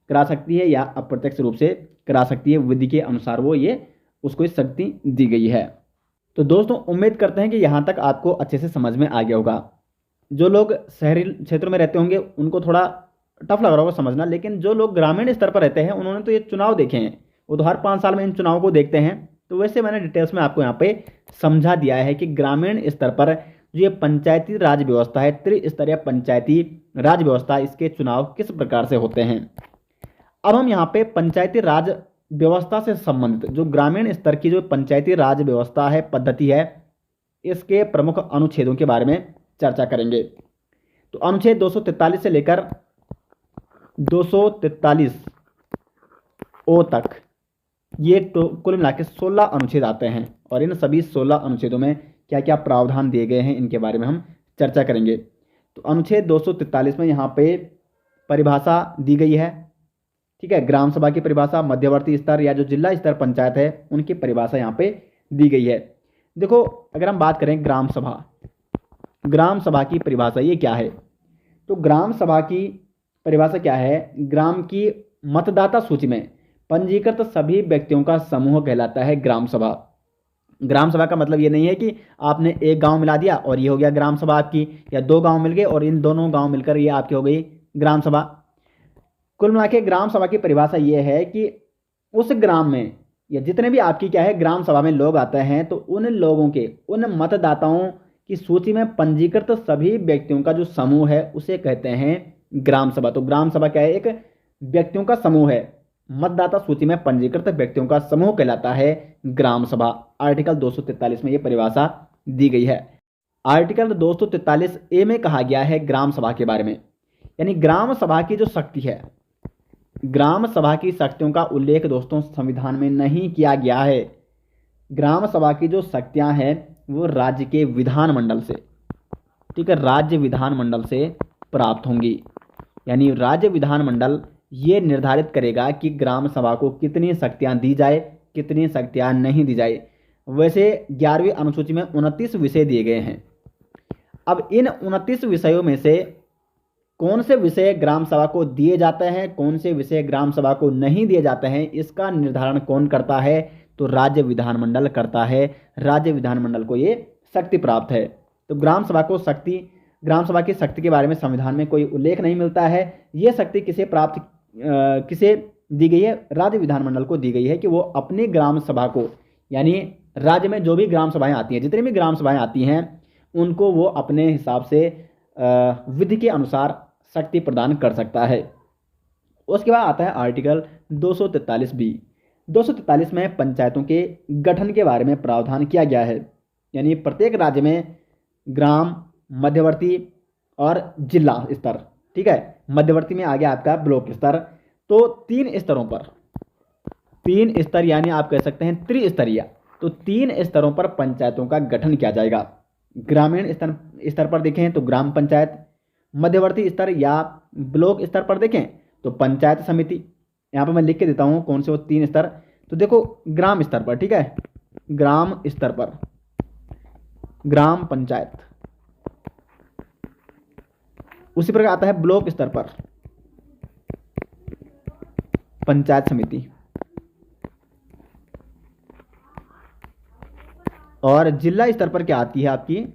A: करा सकती है या अप्रत्यक्ष रूप से करा सकती है। विधि के अनुसार वो ये उसको शक्ति दी गई है। तो दोस्तों, उम्मीद करते हैं कि यहाँ तक आपको अच्छे से समझ में आ गया होगा। जो लोग शहरी क्षेत्रों में रहते होंगे उनको थोड़ा टफ लग रहा होगा समझना, लेकिन जो लोग ग्रामीण स्तर पर रहते हैं उन्होंने तो ये चुनाव देखे हैं, वो तो हर 5 साल में इन चुनाव को देखते हैं। तो वैसे मैंने डिटेल्स में आपको यहाँ पे समझा दिया है कि ग्रामीण स्तर पर जो ये पंचायती राज व्यवस्था है, त्रिस्तरीय पंचायती राज व्यवस्था, इसके चुनाव किस प्रकार से होते हैं। अब हम यहाँ पे पंचायती राज व्यवस्था से संबंधित जो ग्रामीण स्तर की जो पंचायती राज व्यवस्था है, पद्धति है, इसके प्रमुख अनुच्छेदों के बारे में चर्चा करेंगे। तो अनुच्छेद 243 से लेकर 243 ओ तक ये कुल मिला के 16 अनुच्छेद आते हैं, और इन सभी 16 अनुच्छेदों में क्या क्या प्रावधान दिए गए हैं इनके बारे में हम चर्चा करेंगे। तो अनुच्छेद 243 में यहाँ पे परिभाषा दी गई है, ठीक है। ग्राम सभा की परिभाषा, मध्यवर्ती स्तर या जो जिला स्तर पंचायत है उनकी परिभाषा यहाँ पे दी गई है। देखो, अगर हम बात करें ग्राम सभा, ग्राम सभा की परिभाषा ये क्या है? तो ग्राम सभा की परिभाषा क्या है? ग्राम की मतदाता सूची में पंजीकृत सभी व्यक्तियों का समूह कहलाता है ग्राम सभा। ग्राम सभा का मतलब ये नहीं है कि आपने एक गांव मिला दिया और ये हो गया ग्राम सभा आपकी, या 2 गांव मिल गए और इन दोनों गांव मिलकर ये आपकी हो गई ग्राम सभा। कुल मिला के ग्राम सभा की परिभाषा ये है कि उस ग्राम में या जितने भी आपकी क्या है ग्राम सभा में लोग आते हैं, तो उन लोगों के, उन मतदाताओं की सूची में पंजीकृत सभी व्यक्तियों का जो समूह है उसे कहते हैं ग्राम सभा। तो ग्राम सभा क्या है? एक व्यक्तियों का समूह है, मतदाता सूची में पंजीकृत व्यक्तियों का समूह कहलाता है ग्राम सभा। आर्टिकल 243 में यह परिभाषा दी गई है। आर्टिकल 243 ए में कहा गया है ग्राम सभा के बारे में, यानी ग्राम सभा की जो शक्ति है, ग्राम सभा की शक्तियों का उल्लेख दोस्तों संविधान में नहीं किया गया है। ग्राम सभा की जो शक्तियां हैं वो राज्य के विधानमंडल से, ठीक है, राज्य विधानमंडल से प्राप्त होंगी। यानी राज्य विधानमंडल ये निर्धारित करेगा कि ग्राम सभा को कितनी शक्तियां दी जाए, कितनी शक्तियां नहीं दी जाए। वैसे 11वीं अनुसूची में 29 विषय दिए गए हैं। अब इन 29 विषयों में से कौन से विषय ग्राम सभा को दिए जाते हैं, कौन से विषय ग्राम सभा को नहीं दिए जाते हैं, इसका निर्धारण कौन करता है? तो राज्य विधानमंडल करता है। राज्य विधानमंडल को ये शक्ति प्राप्त है। तो ग्राम सभा को शक्ति, ग्राम सभा की शक्ति के बारे में संविधान में कोई उल्लेख नहीं मिलता है। ये शक्ति किसे दी गई है? राज्य विधानमंडल को दी गई है कि वो अपनी ग्राम सभा को, यानी राज्य में जो भी ग्राम सभाएं आती हैं, जितनी भी ग्राम सभाएं आती हैं, उनको वो अपने हिसाब से विधि के अनुसार शक्ति प्रदान कर सकता है। उसके बाद आता है आर्टिकल 243 बी। 243 में पंचायतों के गठन के बारे में प्रावधान किया गया है, यानी प्रत्येक राज्य में ग्राम, मध्यवर्ती और जिला स्तर, ठीक है। मध्यवर्ती में आ गया आपका ब्लॉक स्तर। तो 3 स्तर यानी आप कह सकते हैं त्रिस्तरीय। तो 3 स्तरों पर पंचायतों का गठन किया जाएगा। ग्रामीण स्तर पर देखें तो ग्राम पंचायत, मध्यवर्ती स्तर या ब्लॉक स्तर पर देखें तो पंचायत समिति। यहाँ पर मैं लिख के देता हूँ कौन से वो 3 स्तर। तो देखो ग्राम स्तर पर, ठीक है, ग्राम स्तर पर ग्राम पंचायत। उसी प्रकार आता है ब्लॉक स्तर पर पंचायत समिति, और जिला स्तर पर क्या आती है आपकी,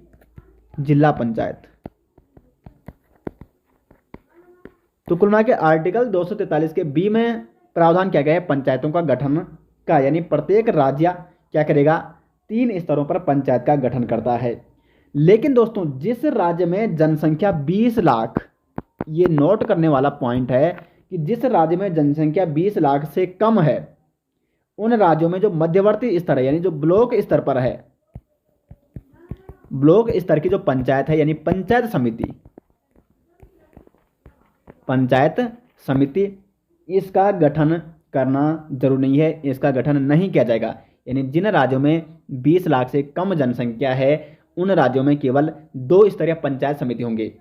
A: जिला पंचायत। तो कुल मिला के आर्टिकल 243 के बी में प्रावधान क्या गया है, पंचायतों का गठन का, यानी प्रत्येक राज्य क्या करेगा, 3 स्तरों पर पंचायत का गठन करता है। लेकिन दोस्तों जिस राज्य में जनसंख्या 20 लाख, ये नोट करने वाला पॉइंट है कि जिस राज्य में जनसंख्या 20 लाख से कम है, उन राज्यों में जो मध्यवर्ती स्तर है, यानी जो ब्लॉक स्तर पर है, ब्लॉक स्तर की जो पंचायत है, यानी पंचायत समिति, इसका गठन करना जरूरी नहीं है, इसका गठन नहीं किया जाएगा। यानी जिन राज्यों में 20 लाख से कम जनसंख्या है, उन राज्यों में केवल 2 स्तरीय पंचायत समिति होंगे,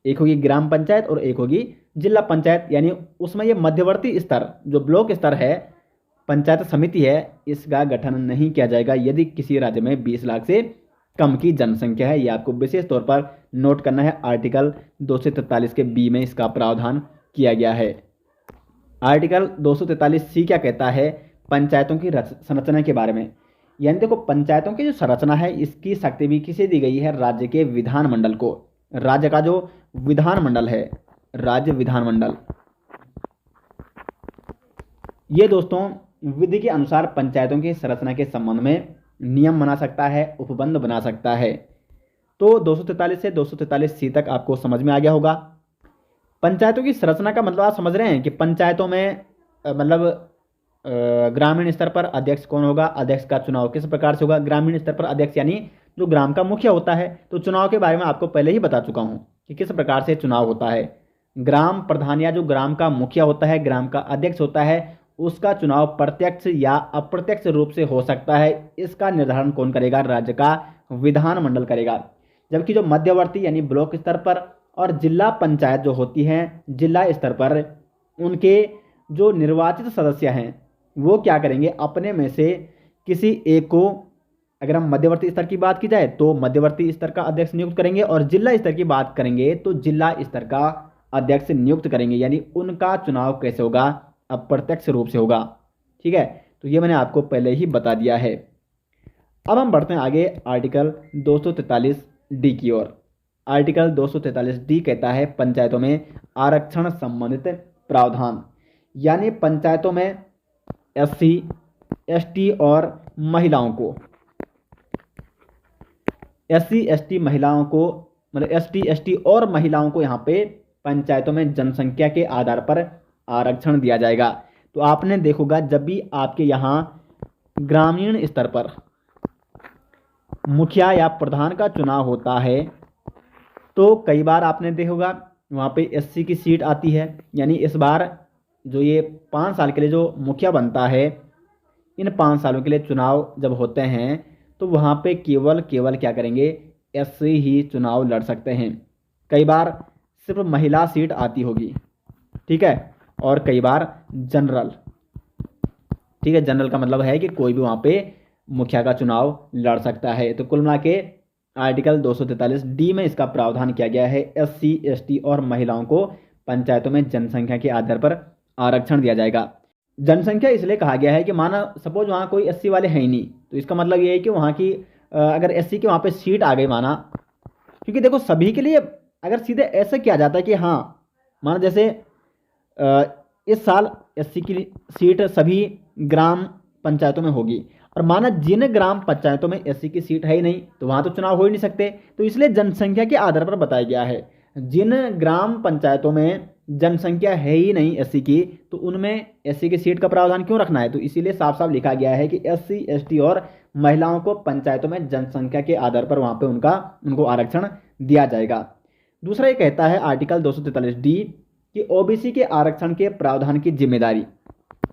A: एक होगी ग्राम पंचायत और एक होगी जिला पंचायत। यानी उसमें ये मध्यवर्ती स्तर जो ब्लॉक स्तर है, पंचायत समिति है, इसका गठन नहीं किया जाएगा यदि किसी राज्य में 20 लाख से कम की जनसंख्या है। यह आपको विशेष तौर पर नोट करना है। आर्टिकल 243 के बी में इसका प्रावधान किया गया है। आर्टिकल 243 सी क्या कहता है, पंचायतों की संरचना के बारे में। यानी देखो पंचायतों की जो संरचना है, इसकी शक्ति भी किसे दी गई है, राज्य के विधानमंडल को। राज्य का जो विधानमंडल है, राज्य विधानमंडल, ये दोस्तों विधि के अनुसार पंचायतों की संरचना के संबंध में नियम बना सकता है, उपबंध बना सकता है। तो 243 से 243 सी तक आपको समझ में आ गया होगा। पंचायतों की संरचना का मतलब आप समझ रहे हैं कि पंचायतों में मतलब ग्रामीण स्तर पर अध्यक्ष कौन होगा, अध्यक्ष का चुनाव किस प्रकार से होगा। ग्रामीण स्तर पर अध्यक्ष यानी जो ग्राम का मुखिया होता है। तो चुनाव के बारे में आपको पहले ही बता चुका हूं कि किस प्रकार से चुनाव होता है। ग्राम प्रधान या जो ग्राम का मुखिया होता है, ग्राम का अध्यक्ष होता है, उसका चुनाव प्रत्यक्ष या अप्रत्यक्ष रूप से हो सकता है। इसका निर्धारण कौन करेगा, राज्य का विधानमंडल करेगा। जबकि जो मध्यवर्ती यानी ब्लॉक स्तर पर और जिला पंचायत जो होती हैं जिला स्तर पर, उनके जो निर्वाचित सदस्य हैं वो क्या करेंगे, अपने में से किसी एक को, अगर हम मध्यवर्ती स्तर की बात की जाए तो मध्यवर्ती स्तर का अध्यक्ष नियुक्त करेंगे, और जिला स्तर की बात करेंगे तो जिला स्तर का अध्यक्ष नियुक्त करेंगे। यानी उनका चुनाव कैसे होगा, अप्रत्यक्ष रूप से होगा। ठीक है, तो ये मैंने आपको पहले ही बता दिया है। अब हम बढ़ते हैं आगे आर्टिकल 243 डी की ओर। आर्टिकल 243 डी कहता है पंचायतों में आरक्षण संबंधित प्रावधान। यानी पंचायतों में SC, ST और महिलाओं को, SC, ST महिलाओं को, मतलब ST, ST और महिलाओं को यहाँ पे पंचायतों में जनसंख्या के आधार पर आरक्षण दिया जाएगा। तो आपने देखोगा जब भी आपके यहाँ ग्रामीण स्तर पर मुखिया या प्रधान का चुनाव होता है, तो कई बार आपने देखोगा वहाँ पे SC की सीट आती है। यानी इस बार जो ये 5 साल के लिए जो मुखिया बनता है, इन 5 सालों के लिए चुनाव जब होते हैं तो वहाँ पे केवल क्या करेंगे, SC ही चुनाव लड़ सकते हैं। कई बार सिर्फ महिला सीट आती होगी, ठीक है, और कई बार जनरल। ठीक है, जनरल का मतलब है कि कोई भी वहाँ पे मुखिया का चुनाव लड़ सकता है। तो कुल मिला के आर्टिकल 243 डी में इसका प्रावधान किया गया है, SC, ST और महिलाओं को पंचायतों में जनसंख्या के आधार पर आरक्षण दिया जाएगा। जनसंख्या इसलिए कहा गया है कि माना सपोज वहाँ कोई SC वाले हैं ही नहीं, तो इसका मतलब ये है कि वहाँ की अगर SC की वहाँ पे सीट आ गई माना, क्योंकि देखो सभी के लिए अगर सीधे ऐसे किया जाता है कि हाँ माना जैसे इस साल SC की सीट सभी ग्राम पंचायतों में होगी, और माना जिन ग्राम पंचायतों में SC की सीट है ही नहीं तो वहाँ तो चुनाव हो ही नहीं सकते। तो इसलिए जनसंख्या के आधार पर बताया गया है, जिन ग्राम पंचायतों में जनसंख्या है ही नहीं एससी की, तो उनमें एससी की सीट का प्रावधान क्यों रखना है। तो इसीलिए साफ साफ लिखा गया है कि एससी एसटी और महिलाओं को पंचायतों में जनसंख्या के आधार पर वहाँ पे उनको आरक्षण दिया जाएगा। दूसरा ये कहता है आर्टिकल 243 डी कि ओबीसी के आरक्षण के प्रावधान की जिम्मेदारी,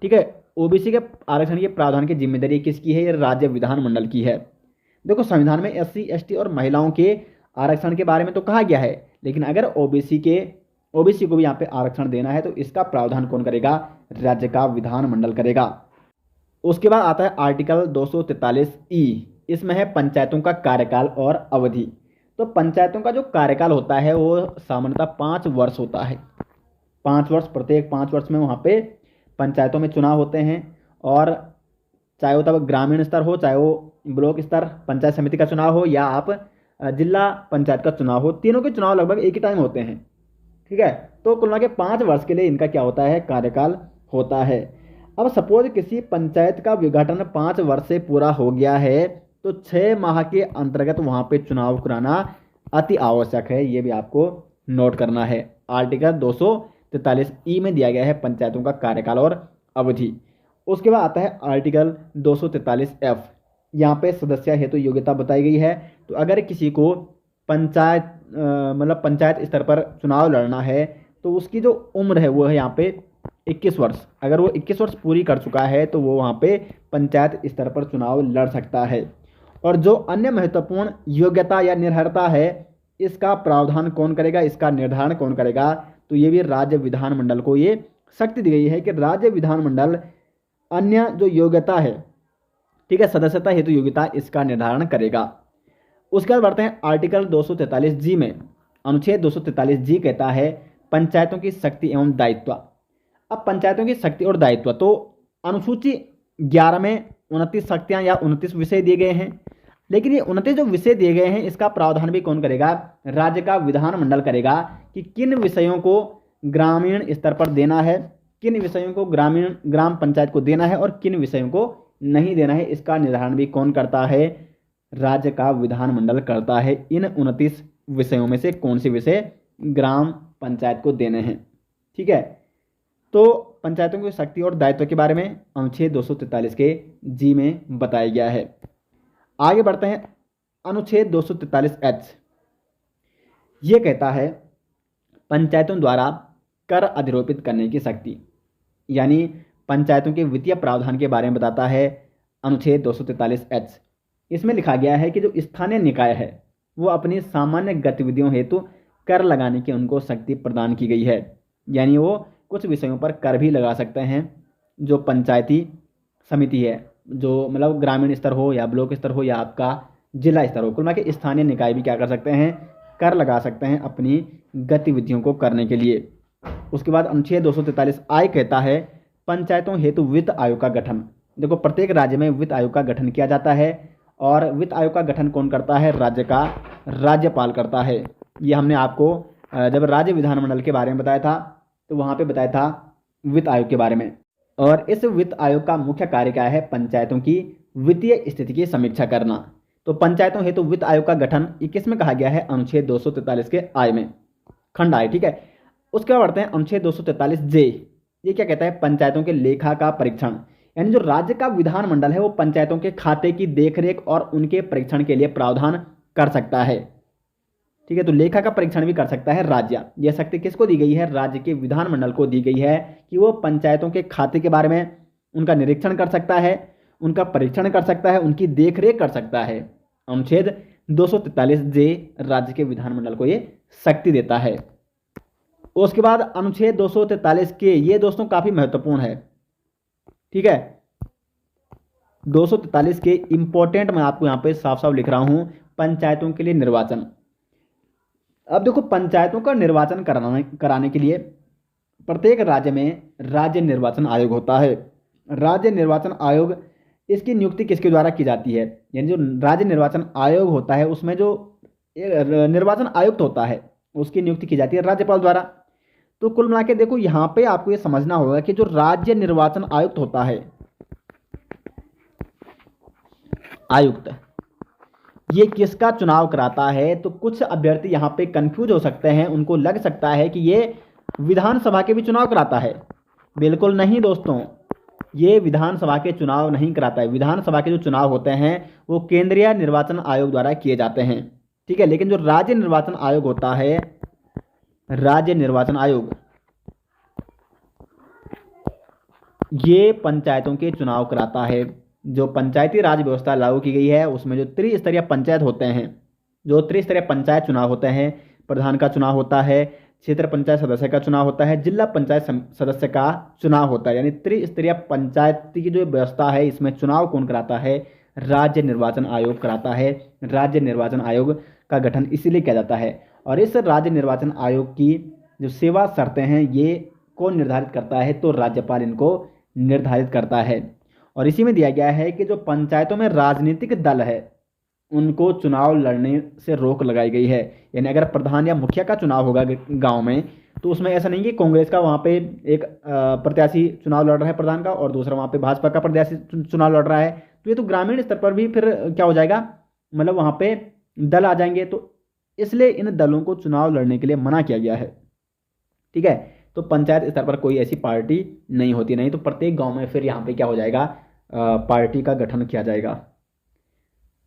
A: ठीक है, ओबीसी के आरक्षण के प्रावधान की जिम्मेदारी किसकी है, ये राज्य विधानमंडल की है। देखो संविधान में एससी एसटी और महिलाओं के आरक्षण के बारे में तो कहा गया है, लेकिन अगर ओबीसी को भी यहाँ पे आरक्षण देना है तो इसका प्रावधान कौन करेगा, राज्य का विधानमंडल करेगा। उसके बाद आता है आर्टिकल 243 ई, इसमें है पंचायतों का कार्यकाल और अवधि। तो पंचायतों का जो कार्यकाल होता है वो सामान्यतः 5 वर्ष होता है। 5 वर्ष, प्रत्येक 5 वर्ष में वहाँ पे पंचायतों में चुनाव होते हैं, और चाहे वो तब ग्रामीण स्तर हो, चाहे वो ब्लॉक स्तर पंचायत समिति का चुनाव हो, या आप जिला पंचायत का चुनाव हो, तीनों के चुनाव लगभग एक ही टाइम होते हैं, ठीक है। तो कुल मिला के 5 वर्ष के लिए इनका क्या होता है, कार्यकाल होता है। अब सपोज किसी पंचायत का विघटन 5 वर्ष से पूरा हो गया है तो 6 माह के अंतर्गत वहाँ पे चुनाव कराना अति आवश्यक है, ये भी आपको नोट करना है। आर्टिकल 243 ई में दिया गया है पंचायतों का कार्यकाल और अवधि। उसके बाद आता है आर्टिकल 243 एफ, यहाँ पे सदस्य हेतु योग्यता बताई गई है। तो अगर किसी को पंचायत स्तर पर चुनाव लड़ना है तो उसकी जो उम्र है वो है यहाँ पे 21 वर्ष। अगर वो 21 वर्ष पूरी कर चुका है तो वो वहाँ पे पंचायत स्तर पर चुनाव लड़ सकता है। और जो अन्य महत्वपूर्ण योग्यता या निर्भरता है इसका प्रावधान कौन करेगा, इसका निर्धारण कौन करेगा, तो ये भी राज्य विधानमंडल को ये शक्ति दी गई है कि राज्य विधानमंडल अन्य जो योग्यता है, ठीक है, सदस्यता हेतु योग्यता, इसका निर्धारण करेगा। उसके बाद बढ़ते हैं आर्टिकल 243 जी में। अनुच्छेद 243 जी कहता है पंचायतों की शक्ति एवं दायित्व। अब पंचायतों की शक्ति और दायित्व, तो अनुसूची 11 में 29 शक्तियां या 29 विषय दिए गए हैं, लेकिन ये 29 जो विषय दिए गए हैं इसका प्रावधान भी कौन करेगा, राज्य का विधानमंडल करेगा कि किन विषयों को ग्रामीण स्तर पर देना है, किन विषयों को ग्राम पंचायत को देना है और किन विषयों को नहीं देना है। इसका निर्धारण भी कौन करता है, राज्य का विधानमंडल करता है। इन 29 विषयों में से कौन से विषय ग्राम पंचायत को देने हैं, ठीक है। तो पंचायतों की शक्ति और दायित्व के बारे में अनुच्छेद 243 के जी में बताया गया है। आगे बढ़ते हैं अनुच्छेद 243 एच। ये कहता है पंचायतों द्वारा कर अधिरोपित करने की शक्ति, यानी पंचायतों के वित्तीय प्रावधान के बारे में बताता है अनुच्छेद 243 एच। इसमें लिखा गया है कि जो स्थानीय निकाय है वो अपनी सामान्य गतिविधियों हेतु कर लगाने की उनको शक्ति प्रदान की गई है, यानी वो कुछ विषयों पर कर भी लगा सकते हैं। जो पंचायती समिति है, जो मतलब ग्रामीण स्तर हो या ब्लॉक स्तर हो या आपका जिला स्तर हो, कुल मिला के स्थानीय निकाय भी क्या कर सकते हैं, कर लगा सकते हैं अपनी गतिविधियों को करने के लिए। उसके बाद अनुच्छेद 243 आई कहता है पंचायतों हेतु वित्त आयोग का गठन। देखो प्रत्येक राज्य में वित्त आयोग का गठन किया जाता है, और वित्त आयोग का गठन कौन करता है, राज्य का राज्यपाल करता है। ये हमने आपको जब राज्य विधानमंडल के बारे में बताया था तो वहाँ पे बताया था वित्त आयोग के बारे में। और इस वित्त आयोग का मुख्य कार्य क्या है, पंचायतों की वित्तीय स्थिति की समीक्षा करना। तो पंचायतों हेतु वित्त आयोग का गठन 21 में कहा गया है अनुच्छेद 243 के आय में, खंड आय, ठीक है। उसके बाद बढ़ते हैं अनुच्छेद 243 जे। ये क्या कहता है, पंचायतों के लेखा का परीक्षण, यानी जो राज्य का विधानमंडल है वो पंचायतों के खाते की देखरेख और उनके परीक्षण के लिए प्रावधान कर सकता है, ठीक है। तो लेखा का परीक्षण भी कर सकता है राज्य। यह शक्ति किसको दी गई है, राज्य के विधानमंडल को दी गई है कि वो पंचायतों के खाते के बारे में उनका निरीक्षण कर सकता है, उनका परीक्षण कर सकता है, उनकी देखरेख कर सकता है। अनुच्छेद 243 जे राज्य के विधानमंडल को ये शक्ति देता है। उसके बाद अनुच्छेद 243 के, ये दोस्तों काफी महत्वपूर्ण है, ठीक है। 243 के इंपॉर्टेंट मैं आपको यहाँ पे साफ साफ लिख रहा हूं, पंचायतों के लिए निर्वाचन। अब देखो पंचायतों का निर्वाचन कराने के लिए प्रत्येक राज्य में राज्य निर्वाचन आयोग होता है। राज्य निर्वाचन आयोग, इसकी नियुक्ति किसके द्वारा की जाती है, यानी जो राज्य निर्वाचन आयोग होता है उसमें जो निर्वाचन आयुक्त होता है उसकी नियुक्ति की जाती है राज्यपाल द्वारा। तो कुल मिला के देखो यहाँ पे आपको ये समझना होगा कि जो राज्य निर्वाचन आयुक्त होता है, आयुक्त, ये किसका चुनाव कराता है। तो कुछ अभ्यर्थी यहाँ पे कंफ्यूज हो सकते हैं, उनको लग सकता है कि ये विधानसभा के भी चुनाव कराता है? बिल्कुल नहीं दोस्तों, ये विधानसभा के चुनाव नहीं कराता है। विधानसभा के जो चुनाव होते हैं वो केंद्रीय निर्वाचन आयोग द्वारा किए जाते हैं, ठीक है। लेकिन जो राज्य निर्वाचन आयोग होता है, राज्य निर्वाचन आयोग, ये पंचायतों के चुनाव कराता है। जो पंचायती राज व्यवस्था लागू की गई है उसमें जो त्रिस्तरीय पंचायत होते हैं, जो त्रिस्तरीय पंचायत चुनाव होते हैं, प्रधान का चुनाव होता है, क्षेत्र पंचायत सदस्य का चुनाव होता है, जिला पंचायत सदस्य का चुनाव होता है, यानी त्रिस्तरीय पंचायत की जो व्यवस्था है इसमें चुनाव कौन कराता है? राज्य निर्वाचन आयोग कराता है। राज्य निर्वाचन आयोग का गठन इसीलिए किया जाता है। और इस राज्य निर्वाचन आयोग की जो सेवा शर्तें हैं ये कौन निर्धारित करता है? तो राज्यपाल इनको निर्धारित करता है। और इसी में दिया गया है कि जो पंचायतों में राजनीतिक दल है उनको चुनाव लड़ने से रोक लगाई गई है। यानी अगर प्रधान या मुखिया का चुनाव होगा गांव में तो उसमें ऐसा नहीं कि कांग्रेस का वहाँ पे एक प्रत्याशी चुनाव लड़ रहा है प्रधान का और दूसरा वहाँ पे भाजपा का प्रत्याशी चुनाव लड़ रहा है, तो ये तो ग्रामीण स्तर पर भी फिर क्या हो जाएगा, मतलब वहाँ पे दल आ जाएंगे। तो इसलिए इन दलों को चुनाव लड़ने के लिए मना किया गया है, ठीक है। तो पंचायत स्तर पर कोई ऐसी पार्टी नहीं होती, नहीं तो प्रत्येक गांव में फिर यहाँ पे क्या हो जाएगा, पार्टी का गठन किया जाएगा,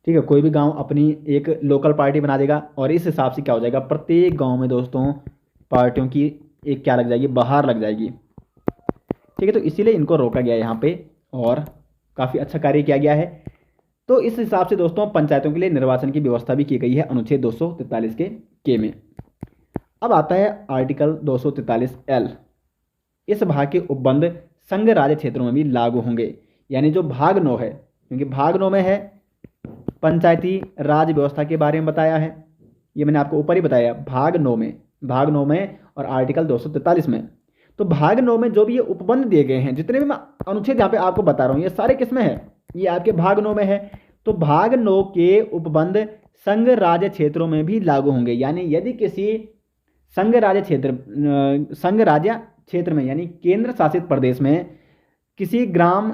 A: ठीक है। कोई भी गांव अपनी एक लोकल पार्टी बना देगा और इस हिसाब से क्या हो जाएगा, प्रत्येक गांव में दोस्तों पार्टियों की एक क्या लग जाएगी, बहार लग जाएगी, ठीक है। तो इसीलिए इनको रोका गया यहाँ पे और काफ़ी अच्छा कार्य किया गया है। तो इस हिसाब से दोस्तों पंचायतों के लिए निर्वाचन की व्यवस्था भी की गई है अनुच्छेद 243 के में। अब आता है आर्टिकल 243L। इस भाग के उपबंध संघ राज्य क्षेत्रों में भी लागू होंगे। यानी जो भाग 9 है, क्योंकि भाग 9 में है पंचायती राज व्यवस्था के बारे में बताया है, ये मैंने आपको ऊपर ही बताया, भाग 9 में और आर्टिकल 243 में। तो भाग 9 में जो भी ये उपबंध दिए गए हैं, जितने भी मैं अनुच्छेद यहाँ पे आपको बता रहा हूँ, ये सारे किसमें है, ये आपके भाग 9 में है। तो भाग 9 के उपबंध संघ राज्य क्षेत्रों में भी लागू होंगे। यानी यदि किसी संघ राज्य क्षेत्र में यानी केंद्र शासित प्रदेश में किसी ग्राम,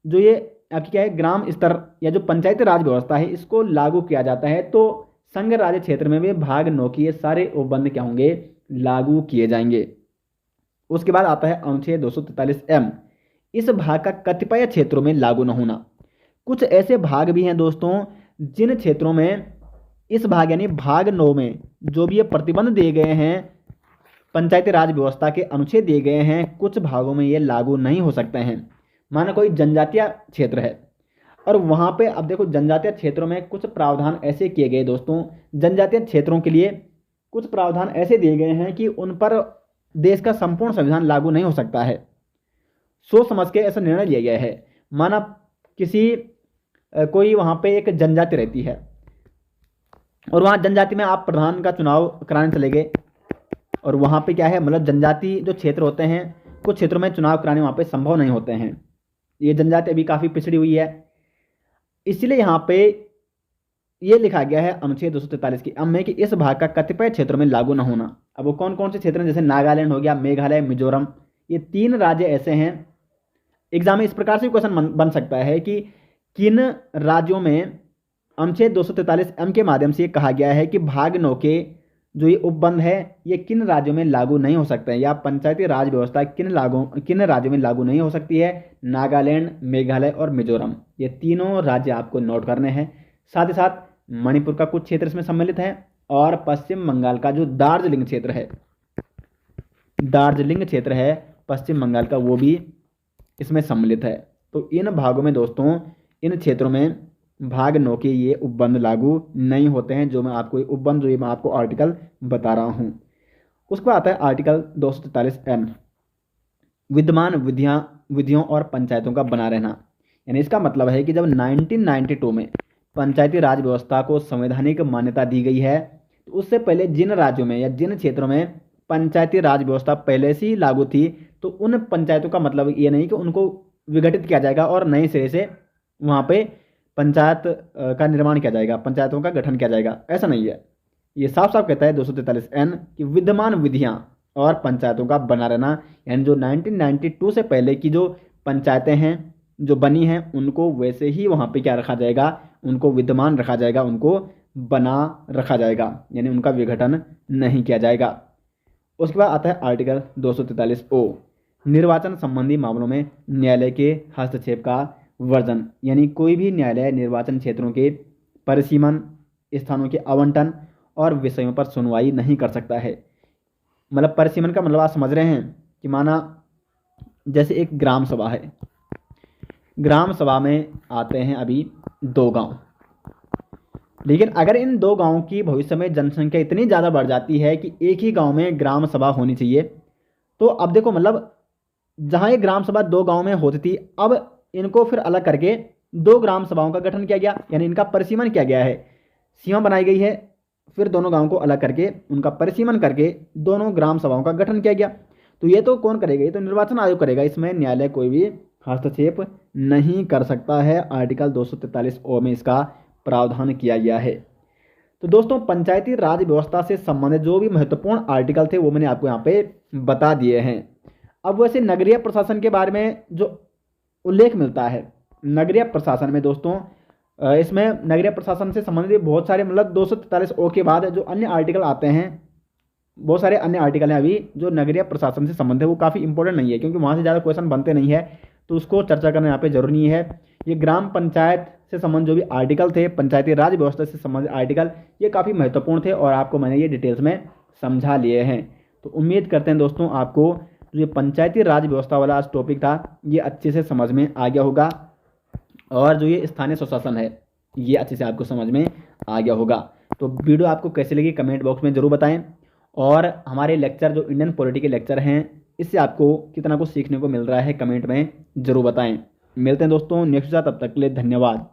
A: जो ये आपकी क्या है, ग्राम स्तर या जो पंचायती राज व्यवस्था है इसको लागू किया जाता है, तो संघ राज्य क्षेत्र में भी भाग 9 के ये सारे उपबंध क्या होंगे, लागू किए जाएंगे। उसके बाद आता है अनुच्छेद 243M। इस भाग का कतिपय क्षेत्रों में लागू न होना। कुछ ऐसे भाग भी हैं दोस्तों जिन क्षेत्रों में इस भाग यानी भाग 9 में जो भी ये प्रतिबंध दिए गए हैं, पंचायती राज व्यवस्था के अनुच्छेद दिए गए हैं, कुछ भागों में ये लागू नहीं हो सकते हैं। माना कोई जनजातीय क्षेत्र है और वहाँ पे अब देखो जनजातीय क्षेत्रों में कुछ प्रावधान ऐसे किए गए दोस्तों, जनजातीय क्षेत्रों के लिए कुछ प्रावधान ऐसे दिए गए हैं कि उन पर देश का संपूर्ण संविधान लागू नहीं हो सकता है। सोच समझ के ऐसा निर्णय लिया गया है। माना किसी कोई वहाँ पे एक जनजाति रहती है और वहाँ जनजाति में आप प्रधान का चुनाव कराने चले गए और वहाँ पे क्या है, मतलब जनजाति जो क्षेत्र होते हैं कुछ क्षेत्रों में चुनाव कराने वहाँ पे संभव नहीं होते हैं। ये जनजाति अभी काफ़ी पिछड़ी हुई है, इसलिए यहाँ पे ये लिखा गया है अनुच्छेद 243 की में कि इस भाग का कतिपय क्षेत्रों में लागू न होना। अब वो कौन कौन से क्षेत्र हैं, जैसे नागालैंड हो गया, मेघालय, मिजोरम, ये 3 राज्य ऐसे हैं। एग्जाम में इस प्रकार से क्वेश्चन बन सकता है कि किन राज्यों में अनुच्छेद 243M के माध्यम से ये कहा गया है कि भाग 9 के जो ये उपबंध है ये किन राज्यों में लागू नहीं हो सकते हैं, या पंचायती राज व्यवस्था किन राज्यों में लागू नहीं हो सकती है। नागालैंड, मेघालय और मिजोरम, ये तीनों राज्य आपको नोट करने हैं। साथ ही साथ मणिपुर का कुछ क्षेत्र इसमें सम्मिलित है और पश्चिम बंगाल का जो दार्जिलिंग क्षेत्र है पश्चिम बंगाल का, वो भी इसमें सम्मिलित है। तो इन भागों में दोस्तों, इन क्षेत्रों में भाग 9 के ये उपबंध लागू नहीं होते हैं, जो मैं आपको उपबंध जो मैं आपको आर्टिकल बता रहा हूँ। उसके बाद आता है आर्टिकल 243N, विद्यमान विधियों और पंचायतों का बना रहना। यानी इसका मतलब है कि जब 1992 में पंचायती राज व्यवस्था को संवैधानिक मान्यता दी गई है, तो उससे पहले जिन राज्यों में या जिन क्षेत्रों में पंचायती राज व्यवस्था पहले से ही लागू थी, तो उन पंचायतों का मतलब ये नहीं कि उनको विघटित किया जाएगा और नए सिरे से वहाँ पे पंचायत का निर्माण किया जाएगा, पंचायतों का गठन किया जाएगा, ऐसा नहीं है। ये साफ साफ कहता है 243N कि विद्यमान विधियां और पंचायतों का बना रहना। यानी जो 1992 से पहले की जो पंचायतें हैं जो बनी हैं उनको वैसे ही वहाँ पे क्या रखा जाएगा, उनको विद्यमान रखा जाएगा, उनको बना रखा जाएगा, यानी उनका विघटन नहीं किया जाएगा। उसके बाद आता है आर्टिकल 243O, निर्वाचन संबंधी मामलों में न्यायालय के हस्तक्षेप का वर्जन, यानी कोई भी न्यायालय निर्वाचन क्षेत्रों के परिसीमन, स्थानों के आवंटन और विषयों पर सुनवाई नहीं कर सकता है। मतलब परिसीमन का मतलब आप समझ रहे हैं कि माना जैसे एक ग्राम सभा है, ग्राम सभा में आते हैं अभी 2 गांव, लेकिन अगर इन 2 गांवों की भविष्य में जनसंख्या इतनी ज़्यादा बढ़ जाती है कि एक ही गांव में ग्राम सभा होनी चाहिए, तो अब देखो मतलब जहां ये ग्राम सभा 2 गांव में होती थी, अब इनको फिर अलग करके 2 ग्राम सभाओं का गठन किया गया, यानी इनका परिसीमन किया गया है, सीमा बनाई गई है, फिर दोनों गांवों को अलग करके उनका परिसीमन करके दोनों ग्राम सभाओं का गठन किया गया। तो ये तो कौन करेगा? ये तो निर्वाचन आयोग करेगा, इसमें न्यायालय कोई भी हस्तक्षेप नहीं कर सकता है। आर्टिकल 243O में इसका प्रावधान किया गया है। तो दोस्तों पंचायती राज व्यवस्था से संबंधित जो भी महत्वपूर्ण आर्टिकल थे वो मैंने आपको यहाँ पे बता दिए हैं। अब वैसे नगरीय प्रशासन के बारे में जो उल्लेख मिलता है, नगरीय प्रशासन में दोस्तों इसमें नगरीय प्रशासन से संबंधित बहुत सारे मतलब 243O के बाद जो अन्य आर्टिकल आते हैं, बहुत सारे अन्य आर्टिकल हैं अभी जो नगरीय प्रशासन से संबंधित है, वो काफ़ी इंपॉर्टेंट नहीं है क्योंकि वहाँ से ज़्यादा क्वेश्चन बनते नहीं है, तो उसको चर्चा करना यहाँ पे जरूरी नहीं है। ये ग्राम पंचायत से संबंधित जो भी आर्टिकल थे, पंचायती राज व्यवस्था से संबंधित आर्टिकल, ये काफ़ी महत्वपूर्ण थे और आपको मैंने ये डिटेल्स में समझा लिए हैं। तो उम्मीद करते हैं दोस्तों आपको जो ये पंचायती राज व्यवस्था वाला आज टॉपिक था ये अच्छे से समझ में आ गया होगा, और जो ये स्थानीय स्वशासन है ये अच्छे से आपको समझ में आ गया होगा। तो वीडियो आपको कैसे लगी कमेंट बॉक्स में ज़रूर बताएं, और हमारे लेक्चर जो इंडियन पॉलिटी के लेक्चर हैं इससे आपको कितना कुछ सीखने को मिल रहा है कमेंट में ज़रूर बताएं। मिलते हैं दोस्तों नेक्स्ट, तब तक के लिए धन्यवाद।